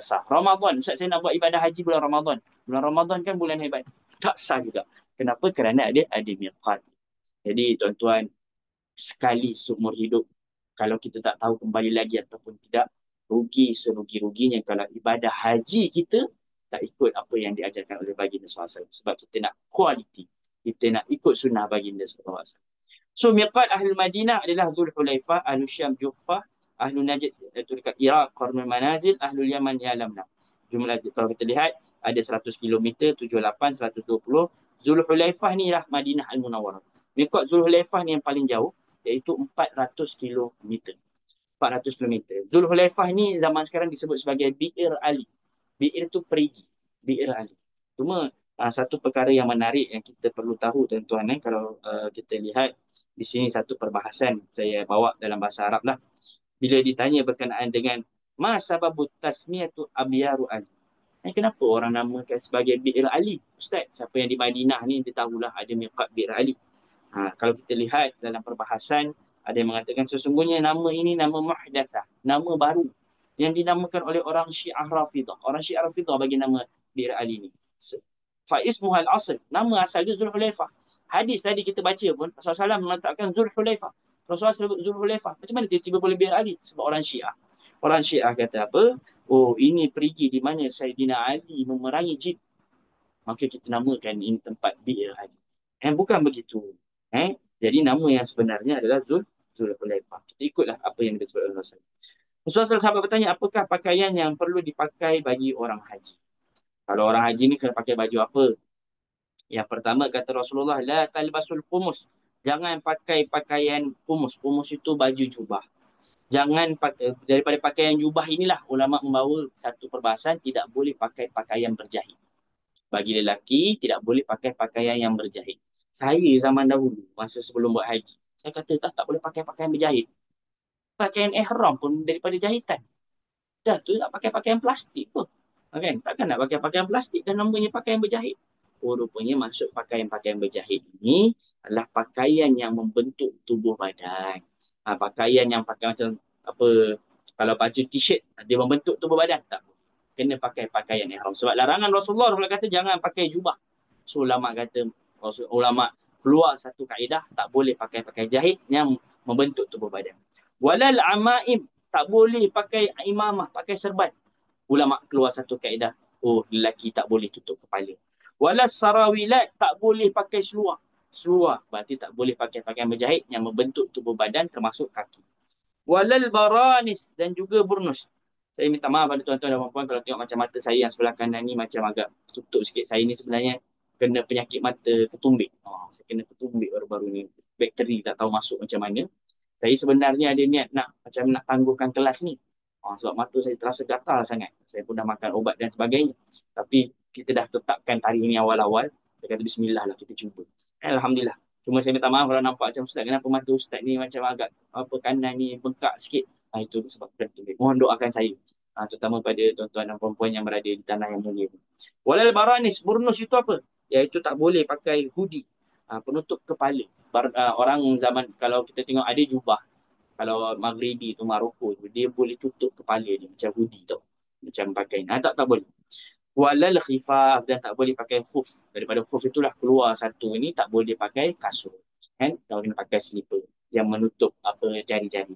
sah. Ramadan, Ustaz saya nak buat ibadah haji bulan Ramadan. Bulan Ramadan kan bulan hebat. Tak sah juga. Kenapa? Kerana ada miqat. Jadi tuan-tuan, sekali seumur hidup, kalau kita tak tahu kembali lagi ataupun tidak, rugi serugi-ruginya kalau ibadah haji kita tak ikut apa yang diajarkan oleh baginda SAW. Sebab kita nak kualiti, kita nak ikut sunnah baginda SAW. So miqat Ahlul Madinah adalah Dhul Hulaifah, Ahlul Syam Juhfah, Ahlul Najd itu dekat Iraq, Qarnul Manazil, Ahlul Yaman Yalamna. Jumlah kalau kita lihat ada 100 km, 78, 120. Dhul Hulaifah ni lah Madinah Al-Munawwarah. Miqat Dhul Hulaifah ni yang paling jauh, iaitu 400 km. 400 km. Zulhulaifah ni zaman sekarang disebut sebagai Bi'ir Ali. Bi'ir tu perigi. Bi'ir Ali. Cuma satu perkara yang menarik yang kita perlu tahu tuan-tuan, kalau kita lihat di sini satu perbahasan saya bawa dalam bahasa Arab lah. Bila ditanya berkenaan dengan ma sababut tasmiyatu Abyaru Ali. Kenapa orang namakan sebagai Bi'ir Ali? Ustaz, siapa yang di Madinah ni dia tahulah ada miqat Bi'ir Ali. Kalau kita lihat dalam perbahasan, ada yang mengatakan sesungguhnya nama ini nama muhdatsah, nama baru yang dinamakan oleh orang Syiah Rafidah. Orang Syiah Rafidah bagi nama Bir Ali ini. Faismuhal asl, nama asal dia Zulhulaifah. Hadis tadi kita baca pun Rasulullah SAW mengatakan Zulhulaifah. Rasulullah sebut Zulhulaifah. Macam mana tiba-tiba boleh Bir Ali? Sebab orang Syiah. Orang Syiah kata apa? Oh, ini perigi di mana Sayyidina Ali memerangi jin. Maka kita namakan ini tempat Bir Ali. Bukan begitu. Jadi nama yang sebenarnya adalah Zulhulaifah. Kita ikutlah apa yang disebut oleh Rasulullah. Rasulullah SAW bertanya, apakah pakaian yang perlu dipakai bagi orang haji? Kalau orang haji ni kena pakai baju apa? Yang pertama kata Rasulullah, la talbasul qumus. Jangan pakai pakaian qumus. Qumus itu baju jubah. Jangan pakai, daripada pakaian jubah inilah ulama membawa satu perbahasan tidak boleh pakai pakaian berjahit. Bagi lelaki tidak boleh pakai pakaian yang berjahit. Saya zaman dahulu, masa sebelum buat haji, saya kata tak boleh pakai pakaian berjahit. Pakaian ihram pun daripada jahitan. Dah tu nak pakai pakaian plastik pun. Kan? Takkan nak pakai pakaian plastik dan namanya pakaian berjahit. Oh, rupanya maksud pakaian-pakaian berjahit ini adalah pakaian yang membentuk tubuh badan. Pakaian yang pakai macam apa, kalau baju t-shirt dia membentuk tubuh badan, tak. Kena pakai pakaian ihram. Sebab larangan Rasulullah kata jangan pakai jubah. So ulama kata, ulama keluar satu kaedah, tak boleh pakai pakaian jahit yang membentuk tubuh badan. Walal amaim, tak boleh pakai imamah, pakai serban. Ulama keluar satu kaedah, oh lelaki tak boleh tutup kepala. Walas sarawilat, tak boleh pakai seluar. Seluar berarti tak boleh pakai pakaian berjahit yang membentuk tubuh badan termasuk kaki. Walal baranis, dan juga burnus. Saya minta maaf pada tuan-tuan dan puan-puan kalau tengok macam mata saya yang sebelah kanan ni macam agak tutup sikit. Saya ni sebenarnya kena penyakit mata ketumbit. Saya kena ketumbit baru-baru ni. Bakteri tak tahu masuk macam mana. Saya sebenarnya ada niat nak tangguhkan kelas ni. Sebab mata saya terasa gatal sangat. Saya pun dah makan obat dan sebagainya. Tapi kita dah tetapkan tarikh ini awal-awal. Saya kata bismillah lah, kita cuba. Alhamdulillah. Cuma saya minta maaf kalau nampak macam Ustaz. Kenapa mata Ustaz ni macam agak kanan ni bengkak sikit. Itu sebab ketumbit. Mohon doakan saya. Terutama pada tuan-tuan dan perempuan yang berada di tanah yang mulia. Walal baranis, burnus itu apa? Iaitu tak boleh pakai hoodie. Penutup kepala. Orang zaman, kalau kita tengok ada jubah. Kalau Maghribi tu, Maroko tu, dia boleh tutup kepala dia macam hoodie tau. Macam pakai. Tak boleh. Walal khifaf, dan tak boleh pakai khuf. Daripada khuf itulah keluar satu ni, tak boleh pakai kasut. Kalau kena pakai slipper yang menutup jari-jari.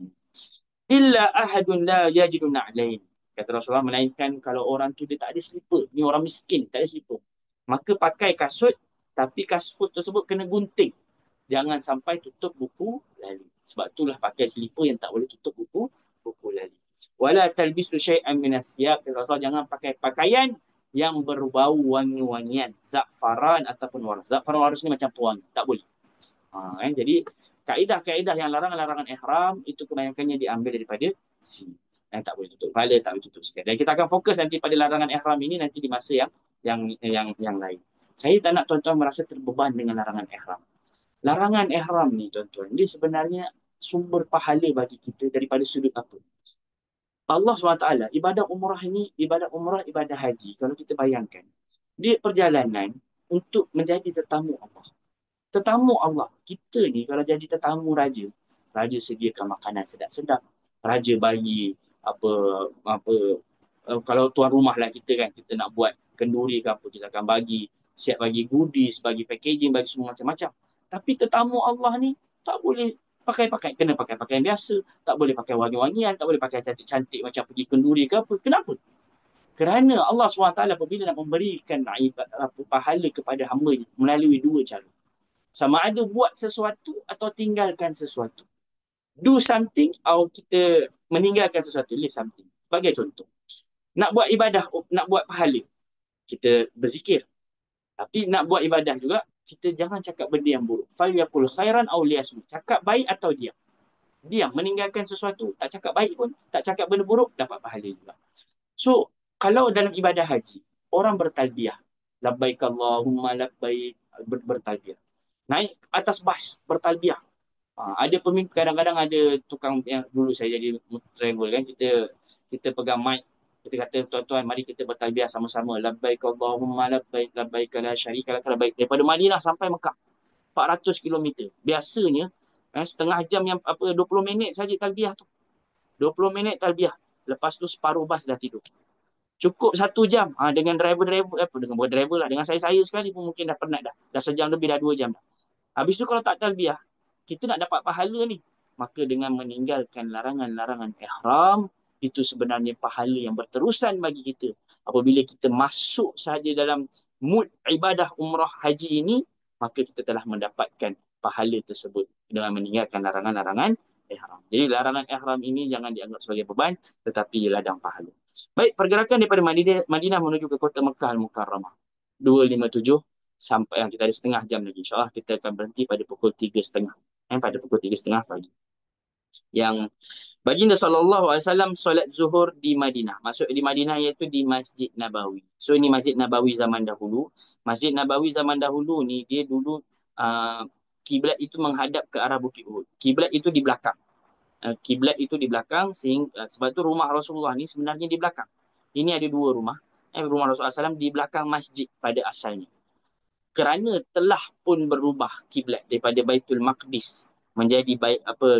Illa ahadun la yajidu na'lain. Kata Rasulullah, melainkan kalau orang tu dia tak ada slipper. Ni orang miskin, tak ada slipper. Maka pakai kasut, tapi kasut tersebut kena gunting. Jangan sampai tutup buku lali. Sebab itulah pakai slipper yang tak boleh tutup buku lali. Wala talbisu syai'an minas thiyab. Rasulullah jangan pakai pakaian yang berbau wangi-wangian. Za'faran ataupun waras. Za'faran waras ni macam pewangi. Tak boleh. Jadi kaedah-kaedah yang larangan-larangan ihram itu kebanyakannya diambil daripada sini. Yang tak boleh tutup kepala, tak boleh tutup sikit. Dan kita akan fokus nanti pada larangan ihram ini nanti di masa yang lain. Saya tak nak tuan-tuan merasa terbeban dengan larangan ihram. Larangan ihram ni tuan-tuan, dia sebenarnya sumber pahala bagi kita daripada sudut apa? Allah SWT, ibadah umrah ini, ibadah umrah, ibadah haji, kalau kita bayangkan, dia perjalanan untuk menjadi tetamu Allah. Tetamu Allah. Kita ni kalau jadi tetamu raja, raja sediakan makanan sedap-sedap. Raja bagi kalau tuan rumah lah kita kan, kita nak buat kenduri ke apa, kita akan bagi siap bagi goodies, bagi packaging, bagi semua macam-macam. Tapi tetamu Allah ni tak boleh pakai-pakai, kena pakai pakaian biasa, tak boleh pakai wangi-wangian, tak boleh pakai cantik-cantik macam pergi kenduri ke apa. Kenapa? Kerana Allah SWT apabila nak memberikan pahala kepada hamba melalui dua cara. Sama ada buat sesuatu atau tinggalkan sesuatu. Do something atau kita meninggalkan sesuatu, leave something. Sebagai contoh, nak buat ibadah, nak buat pahala, kita berzikir. Tapi nak buat ibadah juga, kita jangan cakap benda yang buruk. Falyakul khairan aw liyasmut. Cakap baik atau diam. Diam, meninggalkan sesuatu, tak cakap baik pun, tak cakap benda buruk, dapat pahala juga. So, kalau dalam ibadah haji, orang bertalbiyah. Labbaik Allahumma labbaik, bertalbiyah. Naik atas bas, bertalbiyah. Ada pemimpin, kadang-kadang ada tukang yang dulu saya jadi travel kan, kita pegang mic, kita kata tuan-tuan mari kita bertalbiyah sama-sama, labbaik Allahumma labbaik, labbaik la syarika lak, labbaik, daripada Madinah sampai Mekah 400 kilometer. Biasanya setengah jam, yang 20 minit saja talbiyah tu. 20 minit talbiyah. Lepas tu separuh bas dah tidur. Cukup 1 jam dengan driver-driver, dengan driver lah, dengan saya sekali pun mungkin dah penat dah. Dah sejam lebih, dah 2 jam dah. Habis tu kalau tak talbiyah, kita nak dapat pahala ni, maka dengan meninggalkan larangan-larangan ihram, itu sebenarnya pahala yang berterusan bagi kita. Apabila kita masuk sahaja dalam mood ibadah umrah haji ini, maka kita telah mendapatkan pahala tersebut dengan meninggalkan larangan-larangan ihram. Jadi larangan ihram ini jangan dianggap sebagai beban, tetapi ladang pahala. Baik, pergerakan daripada Madinah menuju ke kota Mekah Al-Mukarramah 257, sampai yang kita ada setengah jam lagi. InsyaAllah kita akan berhenti pada pukul 3.30. Pada pukul 3.30 pagi. Yang Baginda SAW solat zuhur di Madinah. Masuk di Madinah iaitu di Masjid Nabawi. So ini Masjid Nabawi zaman dahulu. Masjid Nabawi zaman dahulu ni, dia dulu kiblat itu menghadap ke arah Bukit Uhud. Kiblat itu di belakang. Kiblat itu di belakang, sehingga sebab tu rumah Rasulullah ni sebenarnya di belakang. Ini ada 2 rumah. Rumah Rasulullah SAW di belakang masjid pada asalnya. Kerana telah pun berubah kiblat daripada Baitul Maqdis menjadi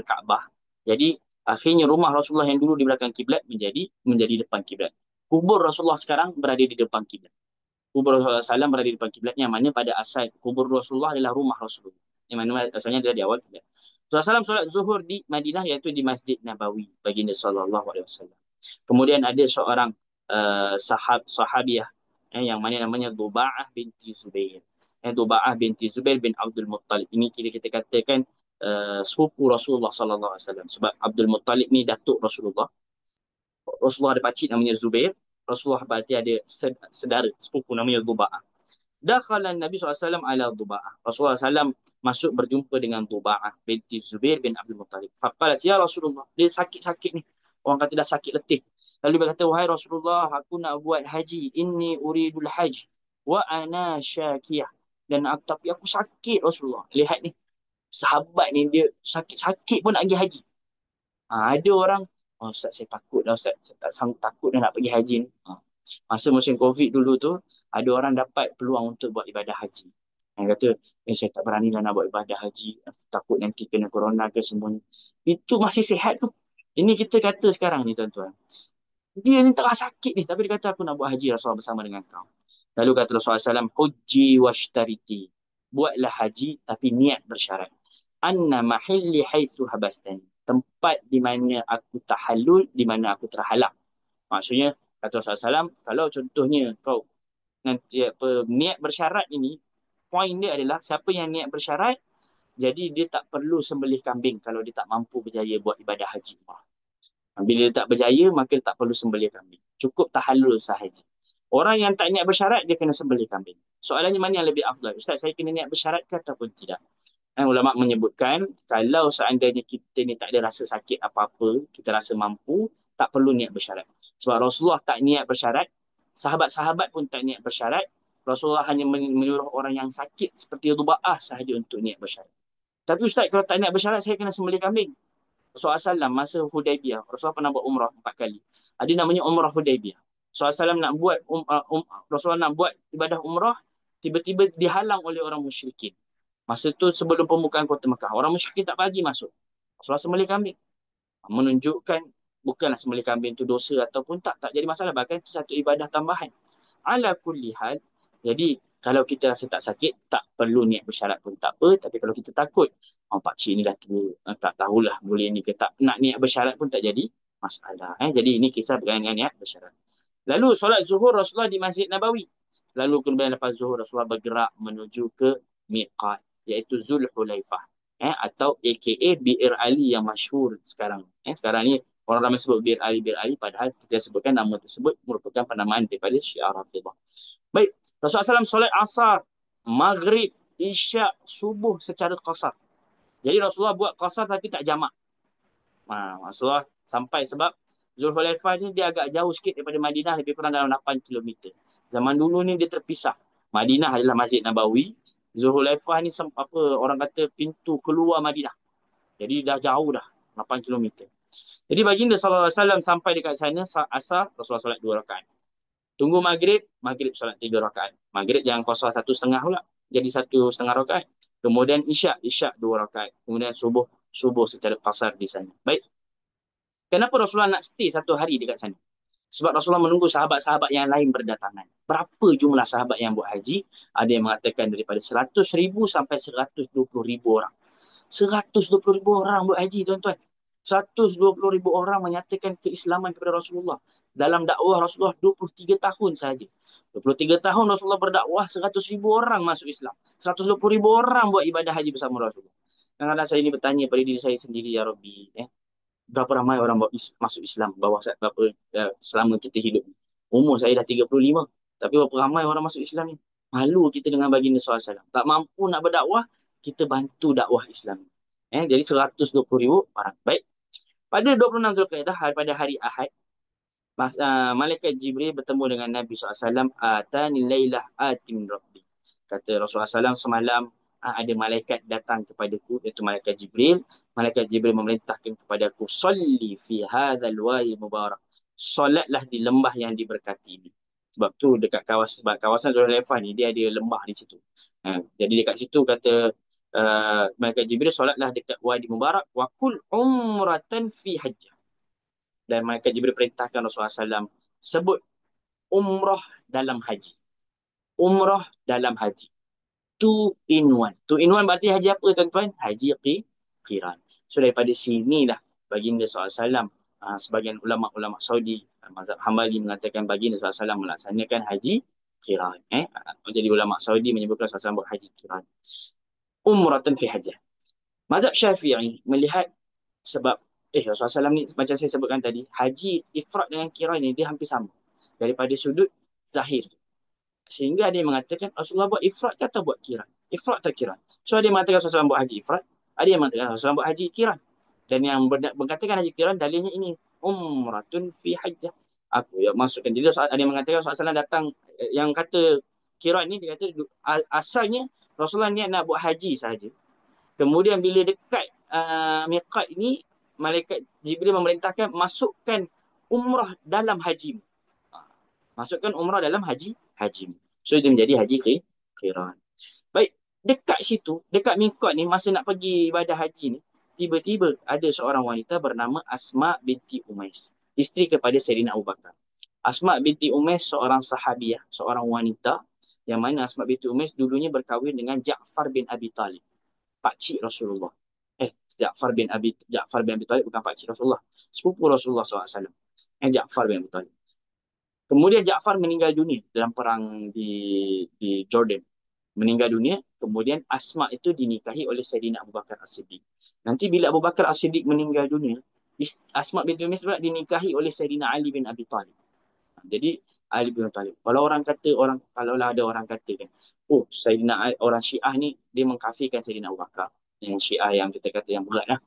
Kaabah. Jadi akhirnya rumah Rasulullah yang dulu di belakang kiblat menjadi depan kiblat. Kubur Rasulullah sekarang berada di depan kiblat. Kubur Rasulullah SAW berada di depan kiblat, yang mana pada asal kubur Rasulullah adalah rumah Rasulullah. Yang mana asalnya adalah di awal kiblat. Rasulullah SAW solat zuhur di Madinah iaitu di Masjid Nabawi, baginda SAW. Kemudian ada seorang sahabiah yang mana namanya Dhuba'ah binti Zubair. Dhuba'ah binti Zubair bin Abdul Muttalib. Ini kita katakan sepupu Rasulullah SAW. Sebab Abdul Muttalib ni datuk Rasulullah. Rasulullah ada pakcik namanya Zubair. Rasulullah berarti ada saudara sepupu namanya Dhuba'ah. Dakhala Nabi SAW ala Dhuba'ah. Rasulullah SAW masuk berjumpa dengan Dhuba'ah binti Zubair bin Abdul Muttalib. Faqalat, ya Rasulullah, dia sakit-sakit ni. Orang kata dah sakit letih. Lalu dia kata, wahai Rasulullah, aku nak buat haji. Inni uridul haj wa ana syakiyah. Tapi aku sakit, Rasulullah. Lihat ni, sahabat ni dia sakit-sakit pun nak pergi haji. Ada orang, Ustaz saya takut dah, Ustaz. Saya tak sanggup, takut dah nak pergi haji ni. Masa musim COVID dulu tu, ada orang dapat peluang untuk buat ibadah haji. Yang kata, saya tak berani lah nak buat ibadah haji. Takut nanti kena corona ke semuanya. Itu masih sihat tu. Ini kita kata sekarang ni, tuan-tuan. Dia ni tengah sakit ni, tapi dia kata aku nak buat haji Rasulullah bersama dengan kau. Lalu kata Rasulullah SAW, Hujji washtariti. Buatlah haji, tapi niat bersyarat. Anna mahilli haithu habastani. Tempat di mana aku tahallul, di mana aku terhalang. Maksudnya, kata Rasulullah SAW, kalau contohnya kau nanti niat bersyarat ini, poin dia adalah siapa yang niat bersyarat, jadi dia tak perlu sembelih kambing kalau dia tak mampu berjaya buat ibadah haji. Bila dia tak berjaya, maka dia tak perlu sembelih kambing. Cukup tahallul sahaja. Orang yang tak niat bersyarat, dia kena sembelih kambing. Soalannya mana yang lebih afdal? Ustaz, saya kena niat bersyarat ke ataupun tidak? Ulama menyebutkan, kalau seandainya kita ni tak ada rasa sakit apa-apa, kita rasa mampu, tak perlu niat bersyarat. Sebab Rasulullah tak niat bersyarat, sahabat-sahabat pun tak niat bersyarat, Rasulullah hanya menyuruh orang yang sakit seperti Dhuba'ah sahaja untuk niat bersyarat. Tapi Ustaz, kalau tak niat bersyarat, saya kena sembelih kambing. Rasulullah SAW masa Hudaibiyah, Rasulullah pernah buat umrah 4 kali. Ada namanya umrah Hudaibiyah. Rasulullah SAW nak buat Rasulullah nak buat ibadah umrah, tiba-tiba dihalang oleh orang musyrikin. Masa tu sebelum pembukaan kota Mekah, orang musyrikin tak bagi masuk. Rasulullah sembelih kambing. Menunjukkan bukanlah sembelih kambing itu dosa ataupun tak jadi masalah, bahkan itu satu ibadah tambahan. Ala kulli hal, jadi Kalau kita rasa tak sakit, tak perlu niat bersyarat pun tak apa. Tapi kalau kita takut, pakcik ni dah tua, tak tahulah boleh ni ke tak. Nak niat bersyarat pun tak jadi masalah. Jadi ini kisah berkaitan dengan niat bersyarat. Lalu solat zuhur Rasulullah di Masjid Nabawi. Lalu kemudian lepas zuhur Rasulullah bergerak menuju ke miqat, iaitu Zulhulaifah. Atau aka Bir Ali yang masyhur sekarang. Sekarang ni orang ramai sebut Bir Ali, Bir Ali. Padahal kita sebutkan nama tersebut merupakan penamaan daripada Syiah Rafidah. Baik, Rasulullah SAW solat asar, maghrib, isyak, subuh secara qasar. Jadi Rasulullah buat qasar tapi tak jamak. Rasulullah sampai sebab Zulhulaifah ni dia agak jauh sikit daripada Madinah, lebih kurang dalam 8 kilometer. Zaman dulu ni dia terpisah. Madinah adalah Masjid Nabawi. Zulhulaifah ni orang kata pintu keluar Madinah. Jadi dah jauh dah, 8 kilometer. Jadi baginda SAW sampai dekat sana, asar, Rasulullah solat 2 rakaat. Tunggu maghrib, maghrib solat 3 rakaat. Maghrib jangan kosong 1,5 pula. Jadi 1,5 rakaat. Kemudian isyak, isyak 2 rakaat. Kemudian subuh, subuh secara qasar di sana. Baik. Kenapa Rasulullah nak stay 1 hari dekat sana? Sebab Rasulullah menunggu sahabat-sahabat yang lain berdatangan. Berapa jumlah sahabat yang buat haji? Ada yang mengatakan daripada 100,000 sampai 120,000 orang. 120,000 orang buat haji, tuan-tuan. 120,000 orang menyatakan keislaman kepada Rasulullah. Dalam dakwah Rasulullah 23 tahun sahaja. 23 tahun Rasulullah berdakwah, 100,000 orang masuk Islam. 120,000 orang buat ibadah haji bersama Rasulullah. Kadang-kadang saya ini bertanya pada diri saya sendiri, ya Rabbi, berapa ramai orang masuk Islam selama kita hidup. Umur saya dah 35, tapi berapa ramai orang masuk Islam ni? Malu kita dengan baginda SAW. Tak mampu nak berdakwah, kita bantu dakwah Islam. Jadi 120,000 orang. Baik. Pada 26 Zulkaidah, pada hari Ahad, Malaikat Jibril bertemu dengan Nabi SAW. Atani laylah atim rabbi. Kata Rasulullah SAW, semalam ada malaikat datang kepadaku, iaitu Malaikat Jibril. Malaikat Jibril memerintahkan kepadaku, salli fi hadzal wadi mubarak. Solatlah di lembah yang diberkati ini. Sebab tu dekat kawasan Zulhulaifah ni, dia ada lembah di situ. Jadi dekat situ kata Malaikat Jibril, solatlah dekat wadi mubarak, wa kul umratan fi hajjah. Dan Malaikat Jibril perintahkan Rasulullah SAW sebut umrah dalam haji. Umrah dalam haji. 2 in 1. 2 in 1 berarti haji apa, tuan-tuan? Haji qiran. So daripada sinilah baginda SAW, sebagian ulama-ulama Saudi, mazhab Hambali mengatakan baginda SAW melaksanakan haji qiran. Jadi ulama Saudi menyebutkan SAW buat haji qiran. Umratan fi hajjah. Mazhab Syafi'i melihat sebab Rasulullah SAW ni macam saya sebutkan tadi, haji ifrad dengan qiran ni dia hampir sama daripada sudut zahir. Sehingga ada yang mengatakan Rasulullah buat ifrad ke atau buat qiran? Ifrad atau qiran? So ada yang mengatakan Rasulullah buat haji ifrad, ada yang mengatakan Rasulullah buat haji qiran. Dan yang mengatakan haji qiran dalilnya ini, umratun fi hajjah. Apa yang masukkan? Jadi ada yang mengatakan Rasulullah SAW datang, yang kata qiran ni dia kata asalnya Rasulullah niat nak buat haji sahaja. Kemudian bila dekat miqat ini, Malaikat Jibril memerintahkan masukkan umrah dalam haji. Masukkan umrah dalam haji. So dia menjadi haji qiran. Baik, dekat situ, dekat miqat ni, masa nak pergi ibadah haji ni, tiba-tiba ada seorang wanita bernama Asma binti Umais, isteri kepada Sayyidina Abu Bakar. Asma binti Umais seorang sahabiah, seorang wanita, yang mana Asma binti Umais dulunya berkahwin dengan Ja'far bin Abi Talib, pakcik Rasulullah. Ja'far bin Abi Talib bukan pakcik Rasulullah, sepupu Rasulullah SAW. Ja'far bin Abi Talib. Kemudian Ja'far meninggal dunia dalam perang di Jordan. Meninggal dunia, kemudian Asma itu dinikahi oleh Sayyidina Abu Bakar As-Siddiq. Nanti bila Abu Bakar As-Siddiq meninggal dunia, Asma binti Umais pula dinikahi oleh Sayyidina Ali bin Abi Talib. Jadi Ali bin Abi Talib. Kalau ada orang kata kan, Sayyidina Ali, orang Syiah ni dia mengkafirkan Sayyidina Abu Bakar. Yang Syiah yang kita kata yang berat lah.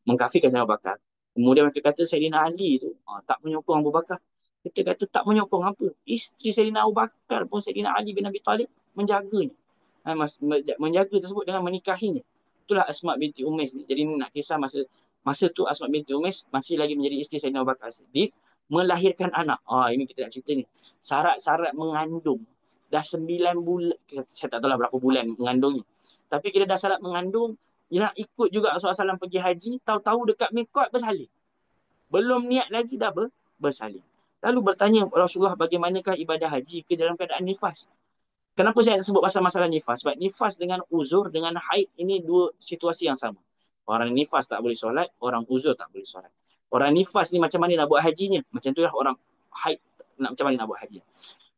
Mengkafirkan Sayyidina Abu Bakar. Kemudian mereka kata Sayyidina Ali tu tak menyokong Abu Bakar. Kita kata tak menyokong apa? Isteri Sayyidina Abu Bakar pun Sayyidina Ali bin Abi Talib menjaganya. Menjaga tersebut dengan menikahinya. Itulah Asma binti Umais ni. Jadi nak kisah masa tu Asma binti Umais masih lagi menjadi isteri Sayyidina Abu Bakar Siddiq, melahirkan anak. Ini kita nak cerita ni. Syarat-syarat mengandung. Dah 9 bulan. Saya tak tahu lah berapa bulan mengandungnya. Tapi kita dah syarat mengandung, dia nak ikut juga Rasulullah SAW pergi haji, tahu-tahu dekat miqat bersalin. Belum niat lagi dah bersalin. Lalu bertanya Rasulullah, bagaimanakah ibadah haji ke dalam keadaan nifas? Kenapa saya sebut pasal masalah nifas? Sebab nifas dengan uzur, dengan haid, ini dua situasi yang sama. Orang nifas tak boleh solat, orang uzur tak boleh solat. Orang nifas ni macam mana nak buat hajinya? Macam itulah orang haid nak macam mana nak buat haji.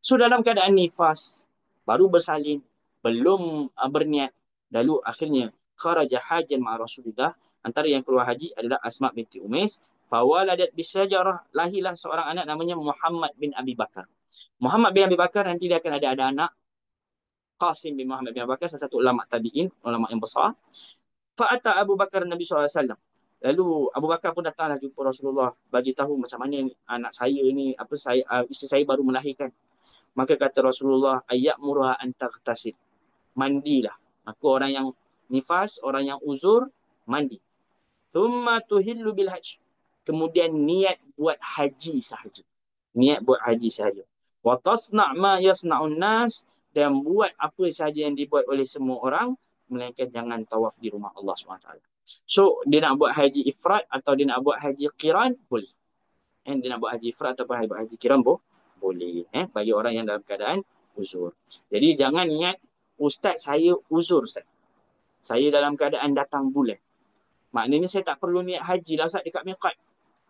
So dalam keadaan nifas, baru bersalin, belum berniat, lalu akhirnya kharaja hajan ma'a Rasulullah, antara yang keluar haji adalah Asma binti Umais, fawaladat bisajarah, lahirlah seorang anak namanya Muhammad bin Abi Bakar. Muhammad bin Abi Bakar nanti dia akan ada anak Qasim bin Muhammad bin Abi Bakar, salah satu ulama tabi'in, ulama yang besar. Fa'ata Abu Bakar Nabi SAW. Lalu Abu Bakar pun datanglah jumpa Rasulullah, bagi tahu macam mana anak saya ni, isteri saya baru melahirkan. Maka kata Rasulullah, ayat murah antaghtasil. Mandilah. Maka orang yang nifas, orang yang uzur, mandi. Thumma tuhillu bil hajj. Kemudian niat buat haji sahaja. Niat buat haji sahaja. Wa tasna' ma yasna'un nas, dan buat apa sahaja yang dibuat oleh semua orang, melainkan jangan tawaf di rumah Allah SWT. So, dia nak buat haji ifrat atau dia nak buat haji qiran, boleh. Dia nak buat haji ifrat atau buat haji qiran, boleh. Bagi orang yang dalam keadaan uzur. Jadi, jangan ingat, Ustaz saya uzur, Ustaz. Saya dalam keadaan datang bulan. Maknanya saya tak perlu niat haji lah, Ustaz, dekat miqat.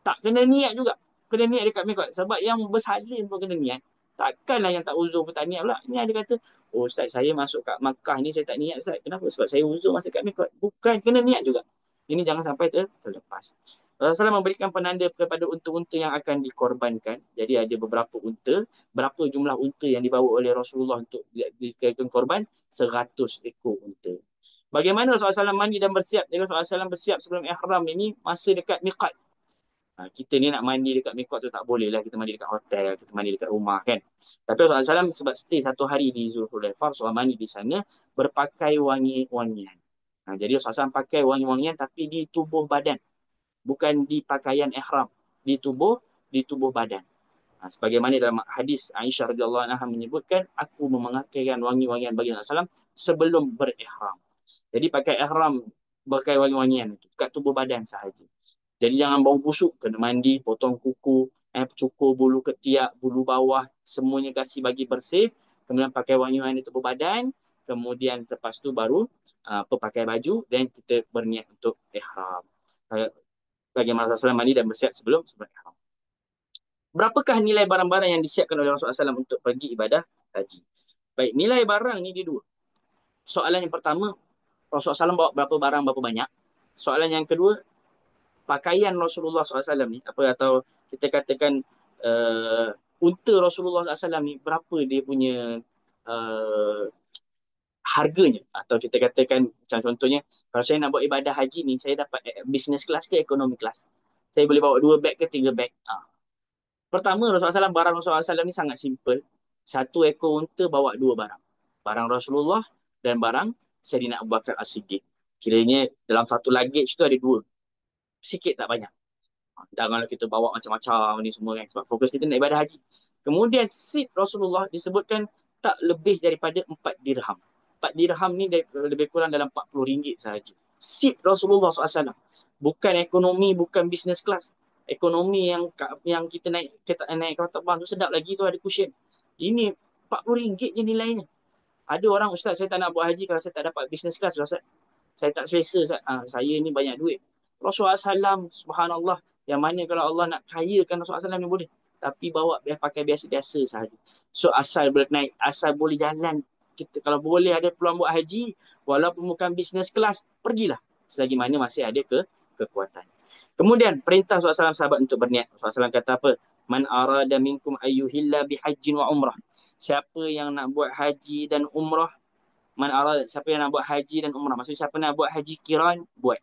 Tak kena niat juga. Kena niat dekat miqat. Sebab yang bersalin pun kena niat. Takkanlah yang tak uzur pun tak niat pula. Ni ada kata, oh Ustaz, saya masuk kat Makkah ni saya tak niat, Ustaz. Kenapa? Sebab saya uzur masa kat miqat. Bukan, kena niat juga. Ini jangan sampai terlepas. Rasulullah memberikan penanda kepada unta-unta yang akan dikorbankan. Jadi ada beberapa unta. Berapa jumlah unta yang dibawa oleh Rasulullah untuk dijadikan korban? 100 ekor unta. Bagaimana Rasulullah SAW mandi dan bersiap? Jadi Rasulullah SAW bersiap sebelum ihram ini masa dekat miqat. Kita ni nak mandi dekat miqat tu tak boleh lah. Kita mandi dekat hotel, kita mandi dekat rumah kan. Tapi Rasulullah SAW sebab stay 1 hari di Zulhulaifah, Rasulullah mandi di sana berpakai wangi-wangian. Jadi Rasulullah SAW pakai wangi-wangian tapi di tubuh badan. Bukan di pakaian ihram. Di tubuh badan. Sebagaimana dalam hadis Aisyah radhiyallahu anha menyebutkan, aku memakaikan wangi-wangian bagi Rasulullah SAW sebelum berihram. Jadi pakai ihram, pakai wangi-wangian itu kat tubuh badan sahaja. Jadi jangan bau busuk, kena mandi, potong kuku, cukur bulu ketiak, bulu bawah, semuanya kasih bagi bersih. Kemudian pakai wangi-wangian di tubuh badan. Kemudian lepas tu baru pakai baju dan kita berniat untuk ihram. Bagaimana Rasulullah mandi dan bersiap sebelum ihram. Berapakah nilai barang-barang yang disiapkan oleh Rasulullah SAW untuk pergi ibadah haji? Baik, nilai barang ni dia dua. Soalan yang pertama, Rasulullah SAW bawa berapa barang, berapa banyak. Soalan yang kedua, pakaian Rasulullah SAW ni, atau kita katakan unta Rasulullah SAW ni, berapa dia punya harganya. Atau kita katakan, macam contohnya, kalau saya nak buat ibadah haji ni, saya dapat business class ke economy class. Saya boleh bawa 2 beg ke 3 beg. Pertama, Rasulullah SAW, barang Rasulullah SAW ni sangat simple. 1 ekor unta bawa 2 barang. Barang Rasulullah dan barang Sayyidina Abu Bakar As-Siddiq. Kiranya dalam 1 luggage tu ada 2. Sikit tak banyak. Janganlah kita bawa macam-macam ni semua kan. Sebab fokus kita nak ibadah haji. Kemudian seat Rasulullah disebutkan tak lebih daripada 4 dirham. 4 dirham ni lebih kurang dalam RM40 sahaja. Seat Rasulullah SAW. Bukan ekonomi, bukan business class. Ekonomi yang kita naik kapal terbang tu sedap lagi tu ada cushion. Ini RM40 je nilainya. Ada orang, Ustaz saya tak nak buat haji kalau saya tak dapat business class, Ustaz. Saya tak selesa, Ustaz. Saya ni banyak duit. Rasulullah SAW, subhanallah, yang mana kalau Allah nak kayakan Rasulullah SAW ni boleh. Tapi bawa pakai biasa-biasa sahaja. So asal boleh naik, asal boleh jalan. Kita kalau boleh ada peluang buat haji, walaupun bukan business class, pergilah. Selagi mana masih ada kekuatan. Kemudian perintah Rasulullah SAW sahabat untuk berniat. Rasulullah SAW kata apa? Man arada minkum ayyuhilla bihajjin wa umrah. Siapa yang nak buat haji dan umrah, man arada, siapa yang nak buat haji dan umrah. Maksudnya siapa nak buat haji qiran, buat.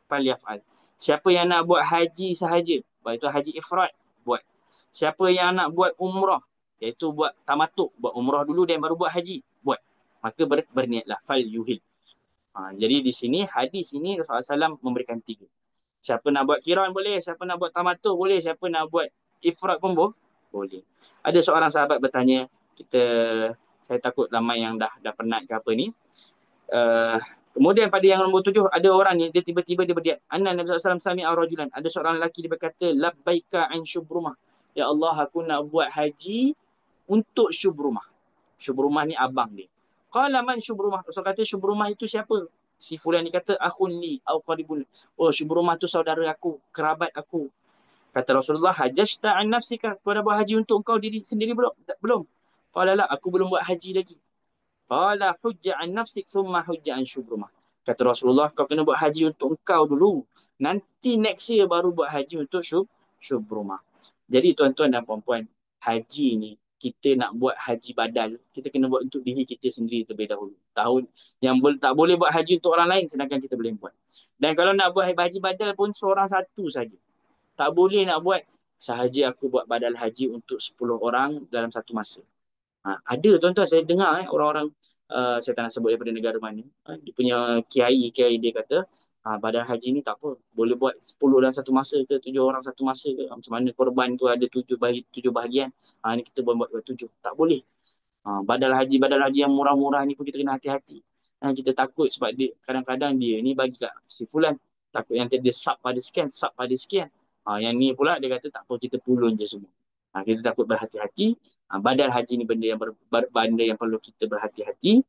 Falyaf'al. Siapa yang nak buat haji sahaja, iaitu haji ifrat, buat. Siapa yang nak buat umrah, iaitu buat tamatuk, buat umrah dulu dan baru buat haji, buat. Maka berniatlah, falyuhil. Jadi di sini, hadis ini Rasulullah SAW memberikan 3. Siapa nak buat kiran boleh, siapa nak buat tamatuk boleh, siapa nak buat ifrat pun boleh. Ada seorang sahabat bertanya, saya takut ramai yang dah penat ke apa ni. Kemudian pada yang nombor 7, ada orang ni, dia tiba-tiba dia berdiat. Anna Nabi SAW sami'a rajulan. Ada seorang lelaki dia berkata, labbaika an syubrumah. Ya Allah, aku nak buat haji untuk syubrumah. Syubrumah ni abang dia. Qala man Syubrumah? Rasul kata Syubrumah itu siapa? Si fulan ni kata akhun li au qaribun. Oh, Syubrumah tu saudara aku, kerabat aku. Kata Rasulullah, hajjata an nafsika? Kau dah buat haji untuk kau diri sendiri belum? Belum. Qala la, aku belum buat haji lagi. Qala hujja an nafsik thumma hujja an Syubrumah. Kata Rasulullah, kau kena buat haji untuk engkau dulu. Nanti next year baru buat haji untuk Syubrumah. Jadi tuan-tuan dan puan-puan, haji ni kita nak buat haji badal, kita kena buat untuk diri kita sendiri terlebih dahulu. Tahun yang tak boleh buat haji untuk orang lain sedangkan kita boleh buat. Dan kalau nak buat haji badal pun seorang satu saja. Tak boleh nak buat sahaja aku buat badal haji untuk 10 orang dalam satu masa. Ada tuan-tuan saya dengar orang-orang saya tak nak sebut daripada negara mana. Dia punya kiai dia kata badal haji ni tak apa. Boleh buat 10 dalam satu masa ke 7 orang satu masa ke. Macam mana korban tu ada 7 bahagian. Ni kita buat 7. Tak boleh. Badal haji yang murah-murah ni pun kita kena hati-hati. Kita takut sebab dia kadang-kadang dia ni bagi kat si fulan. Takut yang dia sub pada sekian, sub pada sekian. Yang ni pula dia kata tak apa kita pulun je semua. Kita takut berhati-hati. Badal haji ni benda yang perlu kita berhati-hati.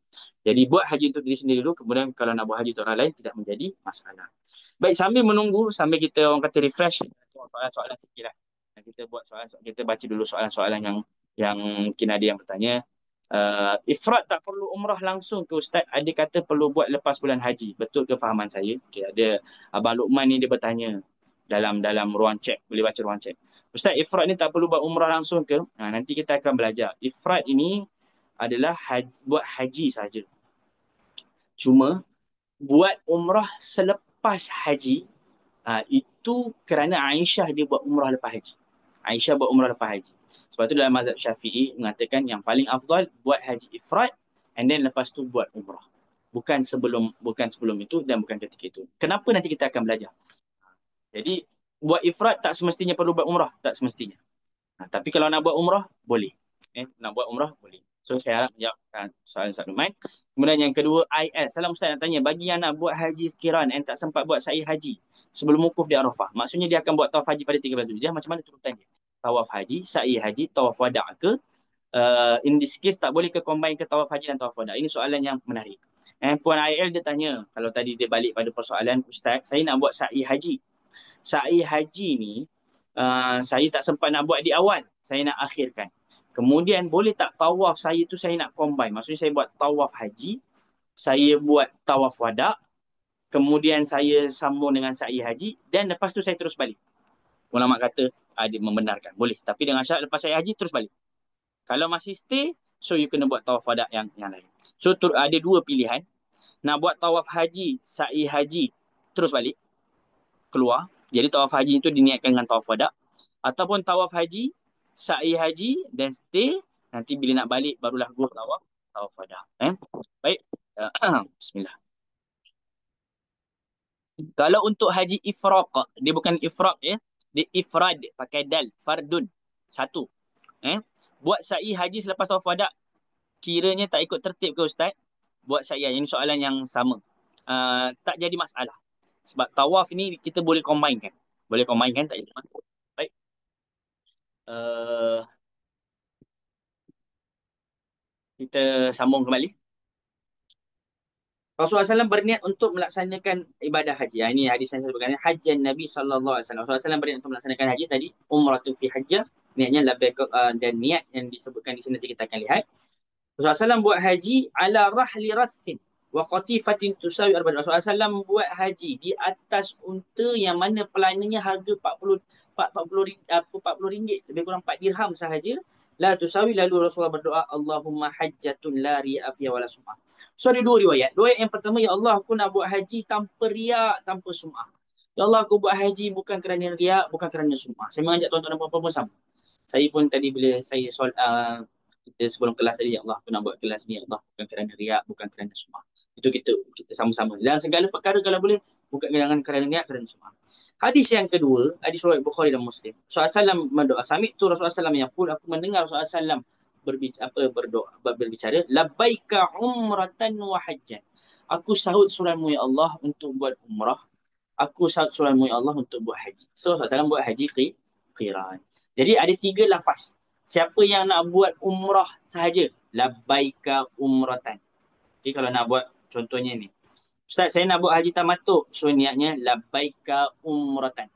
Jadi buat haji untuk diri sendiri dulu. Kemudian kalau nak buat haji untuk orang lain tidak menjadi masalah. Baik, sambil menunggu, sambil kita orang kata refresh soalan-soalan sikit lah. Kita buat soalan-soalan, kita baca dulu soalan-soalan yang mungkin ada yang bertanya. Ifrat tak perlu umrah langsung ke Ustaz? Ada kata perlu buat lepas bulan haji. Betul ke fahaman saya? Okay, ada Abang Luqman ni dia bertanya dalam ruang chat. Boleh baca ruang chat. Ustaz, ifrat ni tak perlu buat umrah langsung ke? Nanti kita akan belajar. Ifrat ini adalah buat haji saja. Cuma buat umrah selepas haji itu kerana Aisyah dia buat umrah lepas haji. Aisyah buat umrah lepas haji. Sebab tu dalam mazhab Syafi'i mengatakan yang paling afdal buat haji ifrad and then lepas tu buat umrah. Bukan sebelum itu dan bukan ketika itu. Kenapa nanti kita akan belajar. Jadi buat ifrad tak semestinya perlu buat umrah, tak semestinya. Tapi kalau nak buat umrah boleh. Nak buat umrah boleh. So saya harap menjawabkan soalan Ustaz Luqman. Kemudian yang kedua, IL. Salam Ustaz nak tanya, bagi yang nak buat haji qiran and tak sempat buat sa'i haji sebelum wukuf di Arafah, maksudnya dia akan buat tawaf haji pada 13 Zulhijjah, macam mana turutan dia? Tawaf haji, sa'i haji, tawaf wada' ke? In this case tak boleh ke combine ke tawaf haji dan tawaf wada'? Ini soalan yang menarik. Puan IL dia tanya, kalau tadi dia balik pada persoalan, Ustaz, saya nak buat sa'i haji. Sa'i haji ni saya tak sempat nak buat di awal, saya nak akhirkan. Kemudian boleh tak tawaf saya tu saya nak combine? Maksudnya saya buat tawaf haji, saya buat tawaf wada', kemudian saya sambung dengan sa'i haji dan lepas tu saya terus balik. Ulama kata dia membenarkan. Boleh. Tapi dengan syarat lepas sa'i haji terus balik. Kalau masih stay, so you kena buat tawaf wada' yang lain. So ada dua pilihan. Nak buat tawaf haji, sa'i haji, terus balik. Keluar. Jadi tawaf haji itu diniatkan dengan tawaf wada'. Ataupun tawaf haji, sa'i haji dan stay, nanti bila nak balik barulah go tawaf wada'. Baik. Bismillah. Kalau untuk haji ifraq, dia bukan ifraq ya, dia ifrad pakai dal, fardun, satu. Buat sa'i haji selepas tawaf wada' kiranya tak ikut tertib ke Ustaz? Buat sa'i haji, ini soalan yang sama. Tak jadi masalah. Sebab tawaf ni kita boleh combine kan? Boleh combine kan? Tak jadi masalah. Baik. Kita sambung kembali. Rasulullah SAW berniat untuk melaksanakan ibadah haji. Ini hadis yang saya sebutkan. Hajjan Nabi SAW. Rasulullah SAW berniat untuk melaksanakan haji tadi. Umratun fi hajjah. Niatnya labbaik, dan niat yang disebutkan di sini nanti kita akan lihat. Rasulullah SAW buat haji ala rahli rathin wa qatifatin tusawi arba'in. Rasulullah SAW buat haji di atas unta yang mana pelananya harga 40 ringgit, lebih kurang 4 dirham sahaja. La tusawi, lalu Rasulullah berdoa, Allahumma hajjatun la ri'a fiha wala sum'ah. So ada dua riwayat. Riwayat yang pertama, ya Allah aku nak buat haji tanpa riak, tanpa sum'ah. Ya Allah aku buat haji bukan kerana riak, bukan kerana sum'ah. Saya mengajak tuan-tuan dan puan-puan pun sama. Saya pun tadi bila saya kita sebelum kelas tadi, ya Allah aku nak buat kelas ni, ya Allah bukan kerana riak, bukan kerana sum'ah. Itu kita sama-sama. Dan segala perkara kalau boleh bukan kerana riak, kerana sum'ah. Hadis yang kedua, hadis riwayat Bukhari dan Muslim. Rasulullah SAW berdoa. Sami tu Rasulullah SAW yang pun aku mendengar Rasulullah SAW berbicara, labbaika umratan wa hajjan. Aku sahut suranmu ya Allah untuk buat umrah. Aku sahut suranmu ya Allah untuk buat haji. So Rasulullah SAW buat haji qiran. Jadi ada 3 lafaz. Siapa yang nak buat umrah sahaja, labbaika umratan. Jadi kalau nak buat contohnya ni, Ustaz saya nak buat haji tamattu. So niatnya labbaika umratan.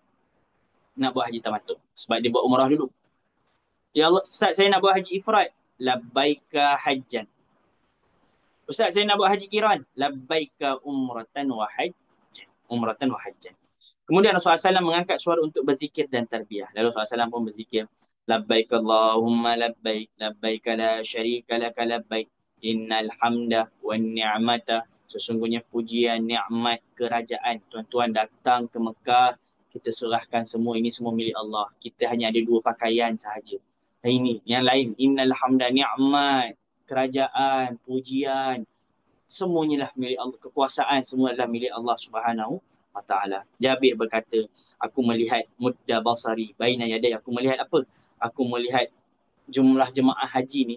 Nak buat haji tamattu. Sebab dia buat umrah dulu. Ya Allah, Ustaz saya nak buat haji ifrad. Labbaika hajjan. Ustaz saya nak buat haji kiran. Labbaika umratan wa hajjan. Umratan wa hajjan. Kemudian Rasulullah SAW mengangkat suara untuk berzikir dan tarbiyah. Lalu Rasulullah SAW pun berzikir. Labbaik Allahumma labbaik. Labbaik la syarika laka labbaik. Innal hamda wa ni'mata. Sesungguhnya pujian, nikmat, kerajaan. Tuan-tuan datang ke Mekah. Kita serahkan semua. Ini semua milik Allah. Kita hanya ada 2 pakaian sahaja. Dan ini, yang lain. Innal hamda ni'mat. Kerajaan, pujian. Semuanya lah milik Allah. Kekuasaan semua adalah milik Allah Subhanahu wa ta'ala. Jabir berkata, aku melihat mudda basari baina yadai. Aku melihat apa? Aku melihat jumlah jemaah haji ni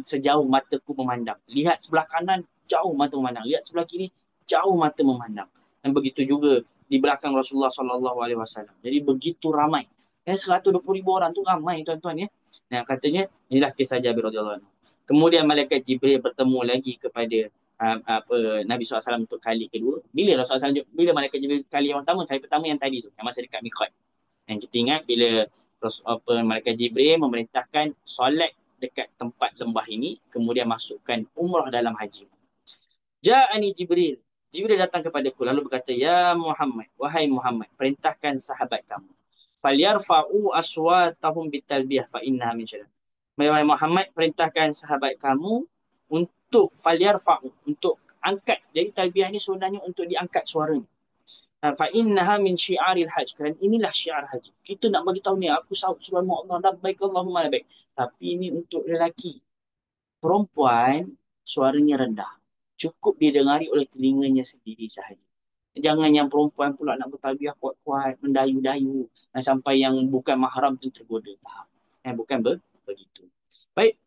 sejauh mataku memandang. Lihat sebelah kanan, jauh mata memandang. Lihat sebelah kiri, jauh mata memandang. Dan begitu juga di belakang Rasulullah SAW. Jadi begitu ramai. 120,000 orang tu ramai tuan-tuan ya. Nah katanya, inilah kisah Jabir radhiyallahu anhu. Kemudian malaikat Jibril bertemu lagi kepada Nabi SAW untuk kali kedua. Bila Rasulullah SAW, bila malaikat Jibril kali pertama yang tadi tu, yang masa dekat Miqat. Yang kita ingat bila malaikat Jibril memerintahkan solat dekat tempat lembah ini, kemudian masukkan umrah dalam haji. Ja'ani Jibril. Jibril datang kepadaku lalu berkata, ya Muhammad, wahai Muhammad, perintahkan sahabat kamu. Falyarfa'u aswatahum bitalbiyah fa innaha min syarah. Wahai Muhammad, perintahkan sahabat kamu untuk falyarfa'u, untuk angkat. Jadi talbiyah ni sebenarnya untuk diangkat suaranya. Fa innaha min syiaril hajj. Kerana inilah syiar haji. Kita nak bagi tahu ni, aku sahut surah Allah, labbaik Allahumma labbaik. Tapi ini untuk lelaki. Perempuan suaranya rendah. Cukup didengari oleh telinganya sendiri sahaja. Jangan yang perempuan pula nak bertalbiyah kuat-kuat, mendayu-dayu, sampai yang bukan mahram tu tergoda. Bukan begitu. Baik.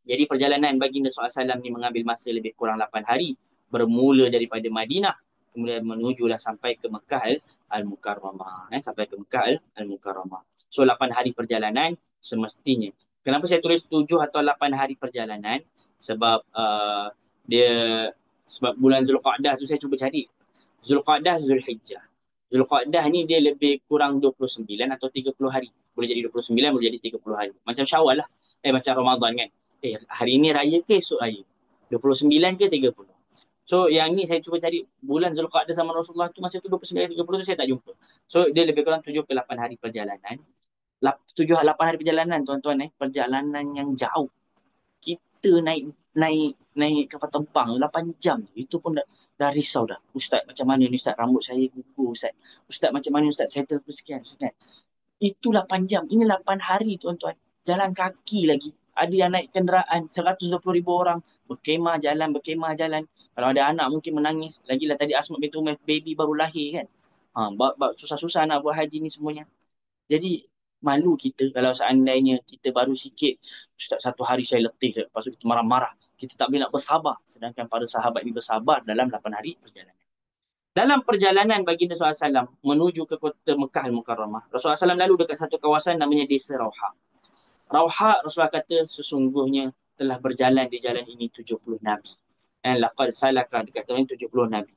Jadi perjalanan baginda SAW ni mengambil masa lebih kurang 8 hari. Bermula daripada Madinah. Kemudian menujulah sampai ke Mekah Al-Mukarramah. Sampai ke Mekah Al-Mukarramah. So 8 hari perjalanan semestinya. Kenapa saya tulis 7 atau 8 hari perjalanan? Sebab sebab bulan Zulqa'dah tu saya cuba cari. Zulqa'dah, Zulhijjah. Zulqa'dah ni dia lebih kurang 29 atau 30 hari. Boleh jadi 29, boleh jadi 30 hari. Macam Syawal lah. Macam Ramadan kan. Hari ni raya ke esok raya? 29 ke 30? So yang ni saya cuba cari bulan Zulqa'dah zaman Rasulullah tu, masa tu 29, 30 tu saya tak jumpa. So dia lebih kurang 7 ke 8 hari perjalanan. 7-8 hari perjalanan tuan-tuan perjalanan yang jauh. Kita naik kapal terbang 8 jam. Itu pun dah risau dah. Ustaz macam mana ni Ustaz? Rambut saya gugur Ustaz. Ustaz macam mana Ustaz? Settle sekian. Itu 8 jam. Ini 8 hari tuan-tuan. Jalan kaki lagi. Ada yang naik kenderaan 120,000 orang. Berkemah jalan. Kalau ada anak mungkin menangis. Lagilah tadi Asma binti Umayyah, baby baru lahir kan. Susah-susah nak buat haji ni semuanya. Jadi malu kita kalau seandainya kita baru sikit, Ustaz 1 hari saya letih, lepas tu kita marah-marah. Kita tak boleh nak bersabar. Sedangkan para sahabat ni bersabar dalam 8 hari perjalanan. Dalam perjalanan baginda SAW menuju ke kota Mekah Al-Mukarramah, Rasulullah SAW lalu dekat satu kawasan namanya Desa Rauha. Rauha, Rasulullah kata sesungguhnya telah berjalan di jalan ini 70 Nabi. Laqad salaka, dekat jalan 70 Nabi.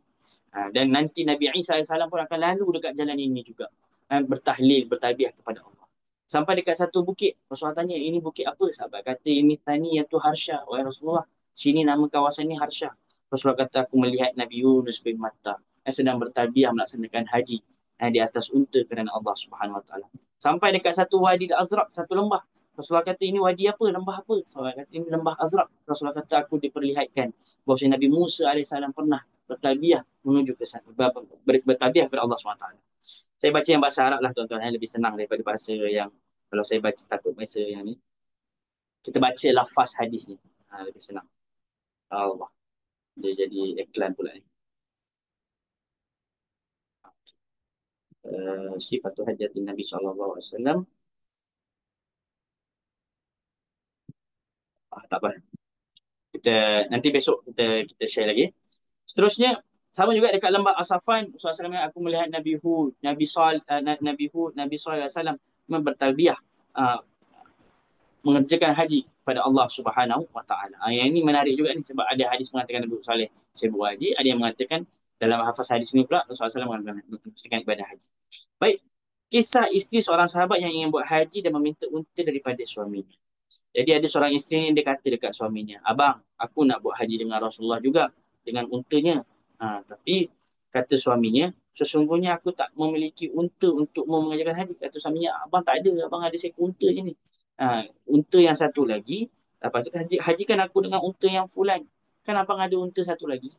Dan nanti Nabi Isa AS pun akan lalu dekat jalan ini juga. Bertahlil, bertabiah kepada Allah. Sampai dekat satu bukit, Rasulullah tanya, ini bukit apa? Sahabat kata, ini Thaniyatu Harsha. Wahai Rasulullah, sini nama kawasan ini Harsha. Rasulullah kata, aku melihat Nabi Yunus bin Matta yang sedang bertabiah melaksanakan haji di atas unta kerana Allah Subhanahu Wa Taala. Sampai dekat satu wadi Azraq, satu lembah. Rasulullah kata, ini wadi apa? Lembah apa? Rasulullah kata, ini lembah Azraq. Rasulullah kata, aku diperlihatkan bahawa Nabi Musa AS pernah bertabiah menuju ke sana, bertabiah kepada Allah Subhanahu Wa Taala. Saya baca yang bahasa Arab lah tuan-tuan, lebih senang daripada bahasa yang kalau saya baca takut bahasa yang ni. Kita baca lafaz hadis ni, lebih senang. Allah, dia jadi iklan pula ni. Sifatul hajatin Nabi SAW. Tak apa. Kita nanti besok kita share lagi. Seterusnya sama juga dekat lembah Asafan, Rasulullah SAW, aku melihat Nabi Hud, Nabi Salih alaihi wasallam bertalbiyah mengerjakan haji. pada Allah Subhanahu wa taala. Yang ini menarik juga ni sebab ada hadis mengatakan Nabi Saleh saya buat haji, ada yang mengatakan dalam hafaz hadis ini pula Rasulullah SAW mengatakan ibadah haji. Baik, kisah isteri seorang sahabat yang ingin buat haji dan meminta unta daripada suaminya. Jadi ada seorang isteri yang dia kata dekat suaminya, "Abang, aku nak buat haji dengan Rasulullah juga dengan untanya." Tapi kata suaminya, "Sesungguhnya aku tak memiliki unta untuk mengerjakan haji." Kata suaminya, "Abang tak ada, abang ada seekor unta je ni." Unta yang satu lagi, lepas tu hajikan aku dengan unta yang fulan. Kan abang ada unta satu lagi.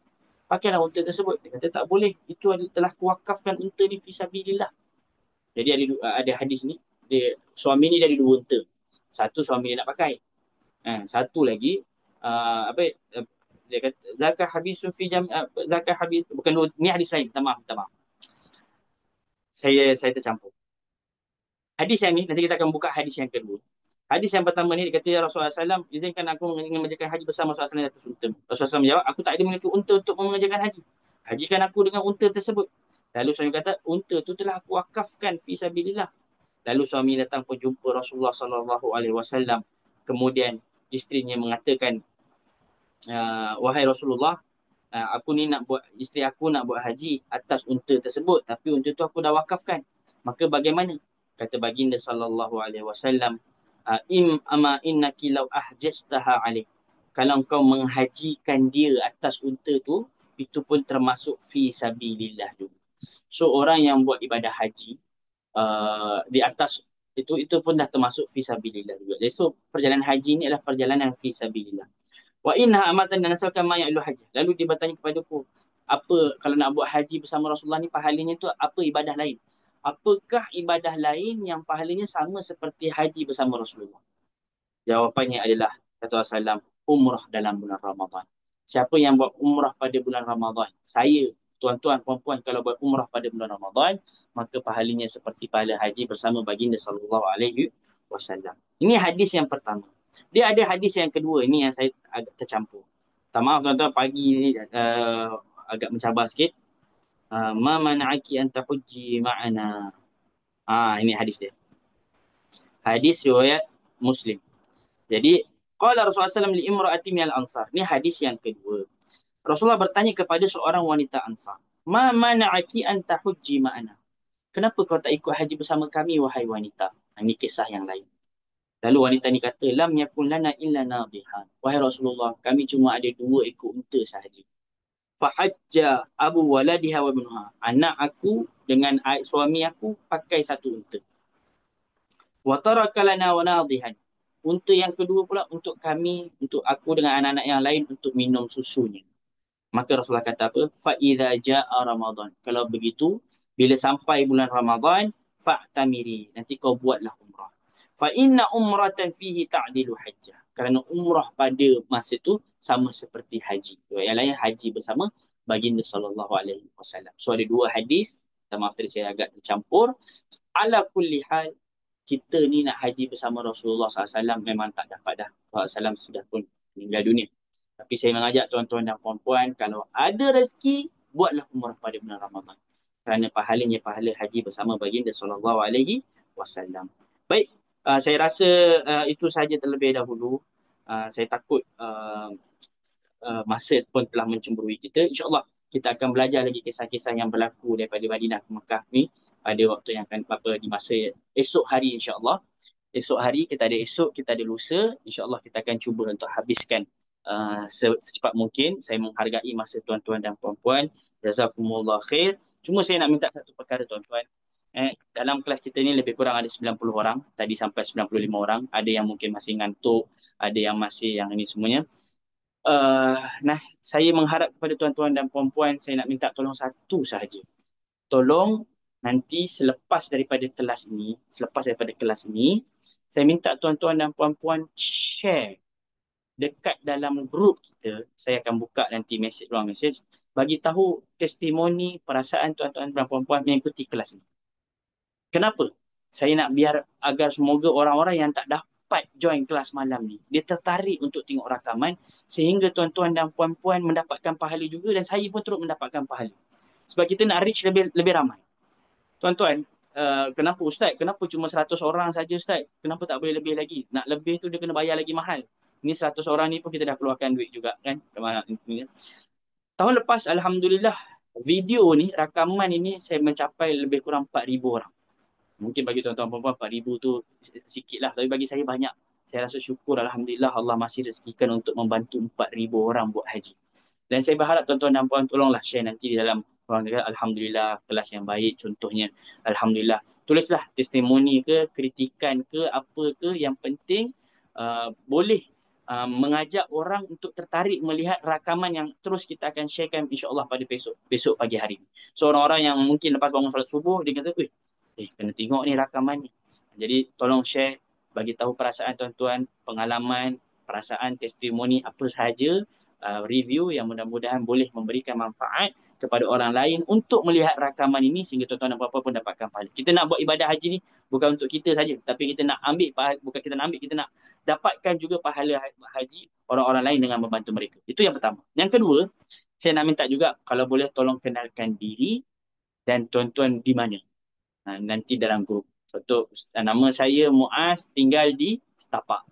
Pakailah unta tersebut. Dia kata tak boleh. Itu telah kuwakafkan unta ni fisabilillah. Jadi ada hadis ni, suami ni dia ada dua unta. Satu suami dia nak pakai. Satu lagi apa dia kata zakah habisun fi jam zakah habis bukan dua, ni hadis lain. Minta maaf. Saya tercampur. Hadis yang ni nanti kita akan buka hadis yang kedua. Hadis yang pertama ni dia kata, "Ya Rasulullah SAW, izinkan aku mengerjakan haji bersama Rasulullah SAW atas unta." Rasulullah SAW menjawab, "Aku tak ada memiliki unta untuk mengerjakan haji. Hajikan aku dengan unta tersebut." Lalu suami kata, "Unta tu telah aku wakafkan fi sabilillah." Lalu suami datang berjumpa Rasulullah SAW. Kemudian isterinya mengatakan, "Wahai Rasulullah, aku ni nak buat, isteri aku nak buat haji atas unta tersebut, tapi unta tu aku dah wakafkan. Maka bagaimana?" Kata baginda sallallahu alaihi wasallam, ama innaki law ahjajtaha alaik." Kalau kau menghajikan dia atas unta tu, itu pun termasuk fi sabilillah juga. So orang yang buat ibadah haji di atas itu pun dah termasuk fi sabilillah juga. So perjalanan haji ni adalah perjalanan fi sabilillah. Wa inna amatan dan asalkan ma ya'lu haji. Lalu dia bertanya kepadaku, apa kalau nak buat haji bersama Rasulullah ni pahalanya tu apa ibadah lain? Apakah ibadah lain yang pahalanya sama seperti haji bersama Rasulullah? Jawapannya adalah, kata Rasulullah, umrah dalam bulan Ramadan. Siapa yang buat umrah pada bulan Ramadan, saya, tuan-tuan, puan-puan, kalau buat umrah pada bulan Ramadan, maka pahalanya seperti pahala haji bersama baginda sallallahu alaihi wasallam. Ini hadis yang pertama. Dia ada hadis yang kedua, ini yang saya agak tercampur. Tak maaf tuan-tuan, pagi ni agak mencabar sikit. Ma mana'aki an tahujji ma'ana. Ini hadis dia. Hadis riwayat Muslim. Jadi, qala Rasulullah SAW li imra'ati minal ansar. Ini hadis yang kedua. Rasulullah bertanya kepada seorang wanita ansar, "Ma mana'aki an tahujji ma'ana?" Kenapa kau tak ikut haji bersama kami, wahai wanita? Ini kisah yang lain. Lalu wanita ni kata, "Lam yakun lana illa nadihan." Wahai Rasulullah, kami cuma ada 2 ekor unta sahaja. Fahajja abu waladiha wa ibnuha. Anak aku dengan suami aku pakai satu unta. Wa taraka lana wa nadihan. Unta yang kedua pula untuk kami, untuk aku dengan anak-anak yang lain untuk minum susunya. Maka Rasulullah kata apa? Fa idza jaa Ramadan. Kalau begitu, bila sampai bulan Ramadan, fa'tamiri. Nanti kau buatlah umrah. Fa inna umratan fihi ta'dilu hajjah. Kerana umrah pada masa itu sama seperti haji. Yang lain haji bersama baginda sallallahu alaihi wasallam. So ada 2 hadis. Maaf tadi saya agak tercampur. Ala kulli hal, kita ni nak haji bersama Rasulullah SAW memang tak dapat dah. Rasulullah SAW sudah pun meninggal dunia. Tapi saya mengajak tuan-tuan dan puan-puan, kalau ada rezeki, buatlah umrah pada bulan Ramadan. Kerana pahalanya pahala haji bersama baginda sallallahu alaihi wasallam. Baik, saya rasa itu sahaja terlebih dahulu. Saya takut masa pun telah mencemburui kita. InsyaAllah kita akan belajar lagi kisah-kisah yang berlaku daripada Madinah ke Mekah ni pada waktu yang akan di masa esok hari, insyaAllah. Esok hari kita ada esok, kita ada lusa. InsyaAllah kita akan cuba untuk habiskan secepat mungkin. Saya menghargai masa tuan-tuan dan puan-puan. Jazakumullah khair. Cuma saya nak minta satu perkara tuan-tuan. Dalam kelas kita ni lebih kurang ada 90 orang. Tadi sampai 95 orang. Ada yang mungkin masih ngantuk. Ada yang masih yang ini semuanya. Saya mengharap kepada tuan-tuan dan puan-puan, saya nak minta tolong satu sahaja. Tolong nanti selepas daripada kelas ini, saya minta tuan-tuan dan puan-puan share dekat dalam grup kita. Saya akan buka nanti ruang mesej, bagi tahu testimoni perasaan tuan-tuan dan puan-puan mengikuti kelas ini. Kenapa? Saya nak biar agar semoga orang-orang yang tak dapat join kelas malam ni, dia tertarik untuk tengok rakaman, sehingga tuan-tuan dan puan-puan mendapatkan pahala juga dan saya pun turut mendapatkan pahala. Sebab kita nak reach lebih ramai. Tuan-tuan, kenapa Ustaz? Kenapa cuma 100 orang saja Ustaz? Kenapa tak boleh lebih lagi? Nak lebih tu dia kena bayar lagi mahal. Ini 100 orang ni pun kita dah keluarkan duit juga kan. Kemana ini. Tahun lepas Alhamdulillah video ni, rakaman ini saya mencapai lebih kurang 4,000 orang. Mungkin bagi tuan-tuan perempuan 4,000 tu sikit lah. Tapi bagi saya banyak. Saya rasa syukur Alhamdulillah Allah masih rezekikan untuk membantu 4,000 orang buat haji. Dan saya berharap tuan-tuan dan puan tolonglah share nanti di dalam orang kata Alhamdulillah kelas yang baik contohnya. Alhamdulillah. Tulislah testimoni ke, kritikan ke, apa ke yang penting boleh mengajak orang untuk tertarik melihat rakaman yang terus kita akan sharekan insya-Allah pada besok pagi hari. So orang-orang yang mungkin lepas bangun solat subuh dia kata, kena tengok ni rakaman ni." Jadi tolong share, bagi tahu perasaan tuan-tuan, pengalaman, perasaan, testimoni apa sahaja, review yang mudah-mudahan boleh memberikan manfaat kepada orang lain untuk melihat rakaman ini sehingga tuan-tuan dan puan-puan pun dapatkan pahala. Kita nak buat ibadah haji ni bukan untuk kita saja, tapi kita nak ambil pahala, bukan kita nak ambil, kita nak dapatkan juga pahala haji orang-orang lain dengan membantu mereka. Itu yang pertama. Yang kedua, saya nak minta juga kalau boleh tolong kenalkan diri dan tuan-tuan di mana. Nanti dalam grup. Contoh, nama saya Muaz, tinggal di Setapak.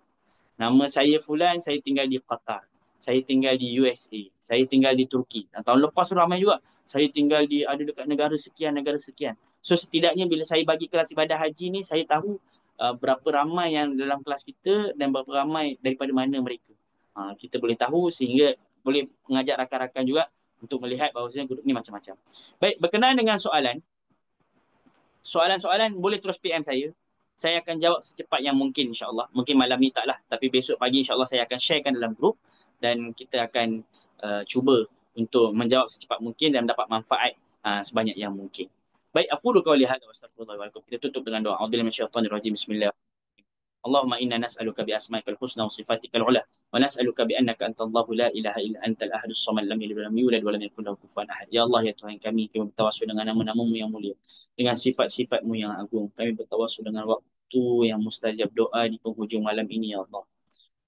Nama saya Fulan, saya tinggal di Qatar. Saya tinggal di USA. Saya tinggal di Turki. Dan tahun lepas tu ramai juga. Saya tinggal di ada dekat negara sekian, negara sekian. So setidaknya bila saya bagi kelas ibadah haji ni, saya tahu berapa ramai yang dalam kelas kita dan berapa ramai daripada mana mereka. Kita boleh tahu sehingga boleh mengajak rakan-rakan juga untuk melihat bahawasanya grup ni macam-macam. Baik, berkenaan dengan soalan-soalan boleh terus PM saya. Saya akan jawab secepat yang mungkin insya-Allah. Mungkin malam ni taklah, tapi besok pagi insya-Allah saya akan sharekan dalam grup dan kita akan cuba untuk menjawab secepat mungkin dan dapat manfaat sebanyak yang mungkin. Baik, aku dulu lihat astagfirullahaladzim. Kita tutup dengan doa. A'udzubillahi minasyaitonirrajim. Bismillah. Allahumma inna nas'aluka bi asma'ikal husna wa sifatikal ula wa nas'aluka bi annaka antallahu la ilaha illa antal ahadus samad lam yalid wa lam yulad wa lam yakul lahu kufuwan ahad. Ya Allah, ya Tuhan kami bertawassul dengan nama-nama-Mu yang mulia, dengan sifat-sifat-Mu yang agung. Kami bertawassul dengan waktu yang mustajab doa di penghujung malam ini, ya Allah.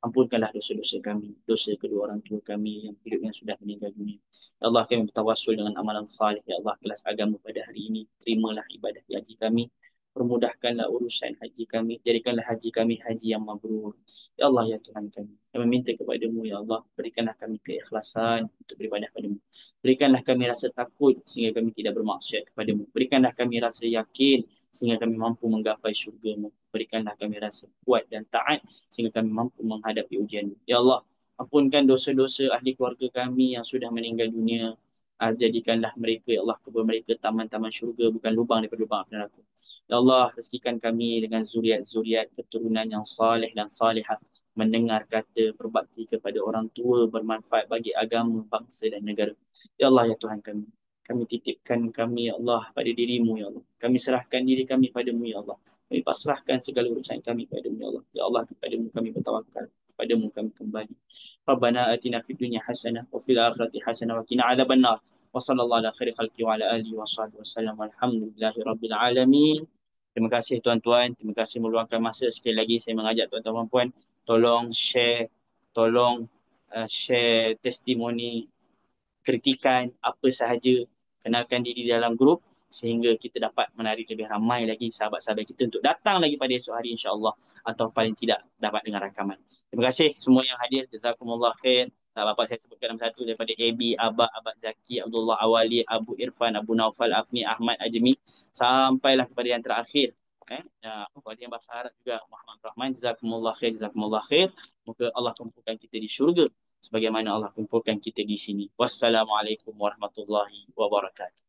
Ampunkanlah dosa-dosa kami, dosa kedua orang tua kami yang hidup yang sudah meninggal dunia. Ya Allah, kami bertawassul dengan amalan salih. Ya Allah, kelas agama pada hari ini, terimalah ibadah haji kami. Permudahkanlah urusan haji kami. Jadikanlah haji kami haji yang mabrur. Ya Allah, ya Tuhan kami. Kami minta kepada-Mu, ya Allah. Berikanlah kami keikhlasan untuk beribadah kepada-Mu. Berikanlah kami rasa takut sehingga kami tidak bermaksiat kepada-Mu. Berikanlah kami rasa yakin sehingga kami mampu menggapai syurga-Mu. Berikanlah kami rasa kuat dan taat sehingga kami mampu menghadapi ujian. Ya Allah, ampunkan dosa-dosa ahli keluarga kami yang sudah meninggal dunia. Jadikanlah mereka, ya Allah, kepada mereka taman-taman syurga, bukan lubang daripada lubang api neraka. Ya Allah, rezekikan kami dengan zuriat-zuriat keturunan yang saleh dan salihah, mendengar kata, berbakti kepada orang tua, bermanfaat bagi agama, bangsa dan negara. Ya Allah, ya Tuhan kami titipkan kami, ya Allah, pada diri-Mu, ya Allah. Kami serahkan diri kami padamu, ya Allah. Kami pasrahkan segala urusan kami padamu, ya Allah. Ya Allah, kepadamu kami bertawakal. Kepadamu kami kembali. Rabbana atina fid dunya hasanah wa fil akhirati hasanah wa qina adzabannar. Wa sallallahu ala khairi khalqi wa ala alihi wa sahbihi wasallam. Alhamdulillahi rabbil alamin. Terima kasih tuan-tuan, terima kasih meluangkan masa. Sekali lagi saya mengajak tuan-tuan puan tolong share, tolong share testimoni, kritikan apa sahaja, kenalkan diri dalam grup sehingga kita dapat menarik lebih ramai lagi sahabat-sahabat kita untuk datang lagi pada esok hari insya-Allah atau paling tidak dapat dengar rakaman. Terima kasih semua yang hadir. Jazakumullah khair. Bapak saya sebutkan satu daripada AB, Abad Zaki, Abdullah Awali, Abu Irfan, Abu Naufal, Afni, Ahmad Ajmi, sampailah kepada yang terakhir. Kepada yang bahasa Arab juga, Muhammad Rahman. Jazakumullah khair, jazakumullah khair. Moga Allah kumpulkan kita di syurga sebagaimana Allah kumpulkan kita di sini. Wassalamualaikum warahmatullahi wabarakatuh.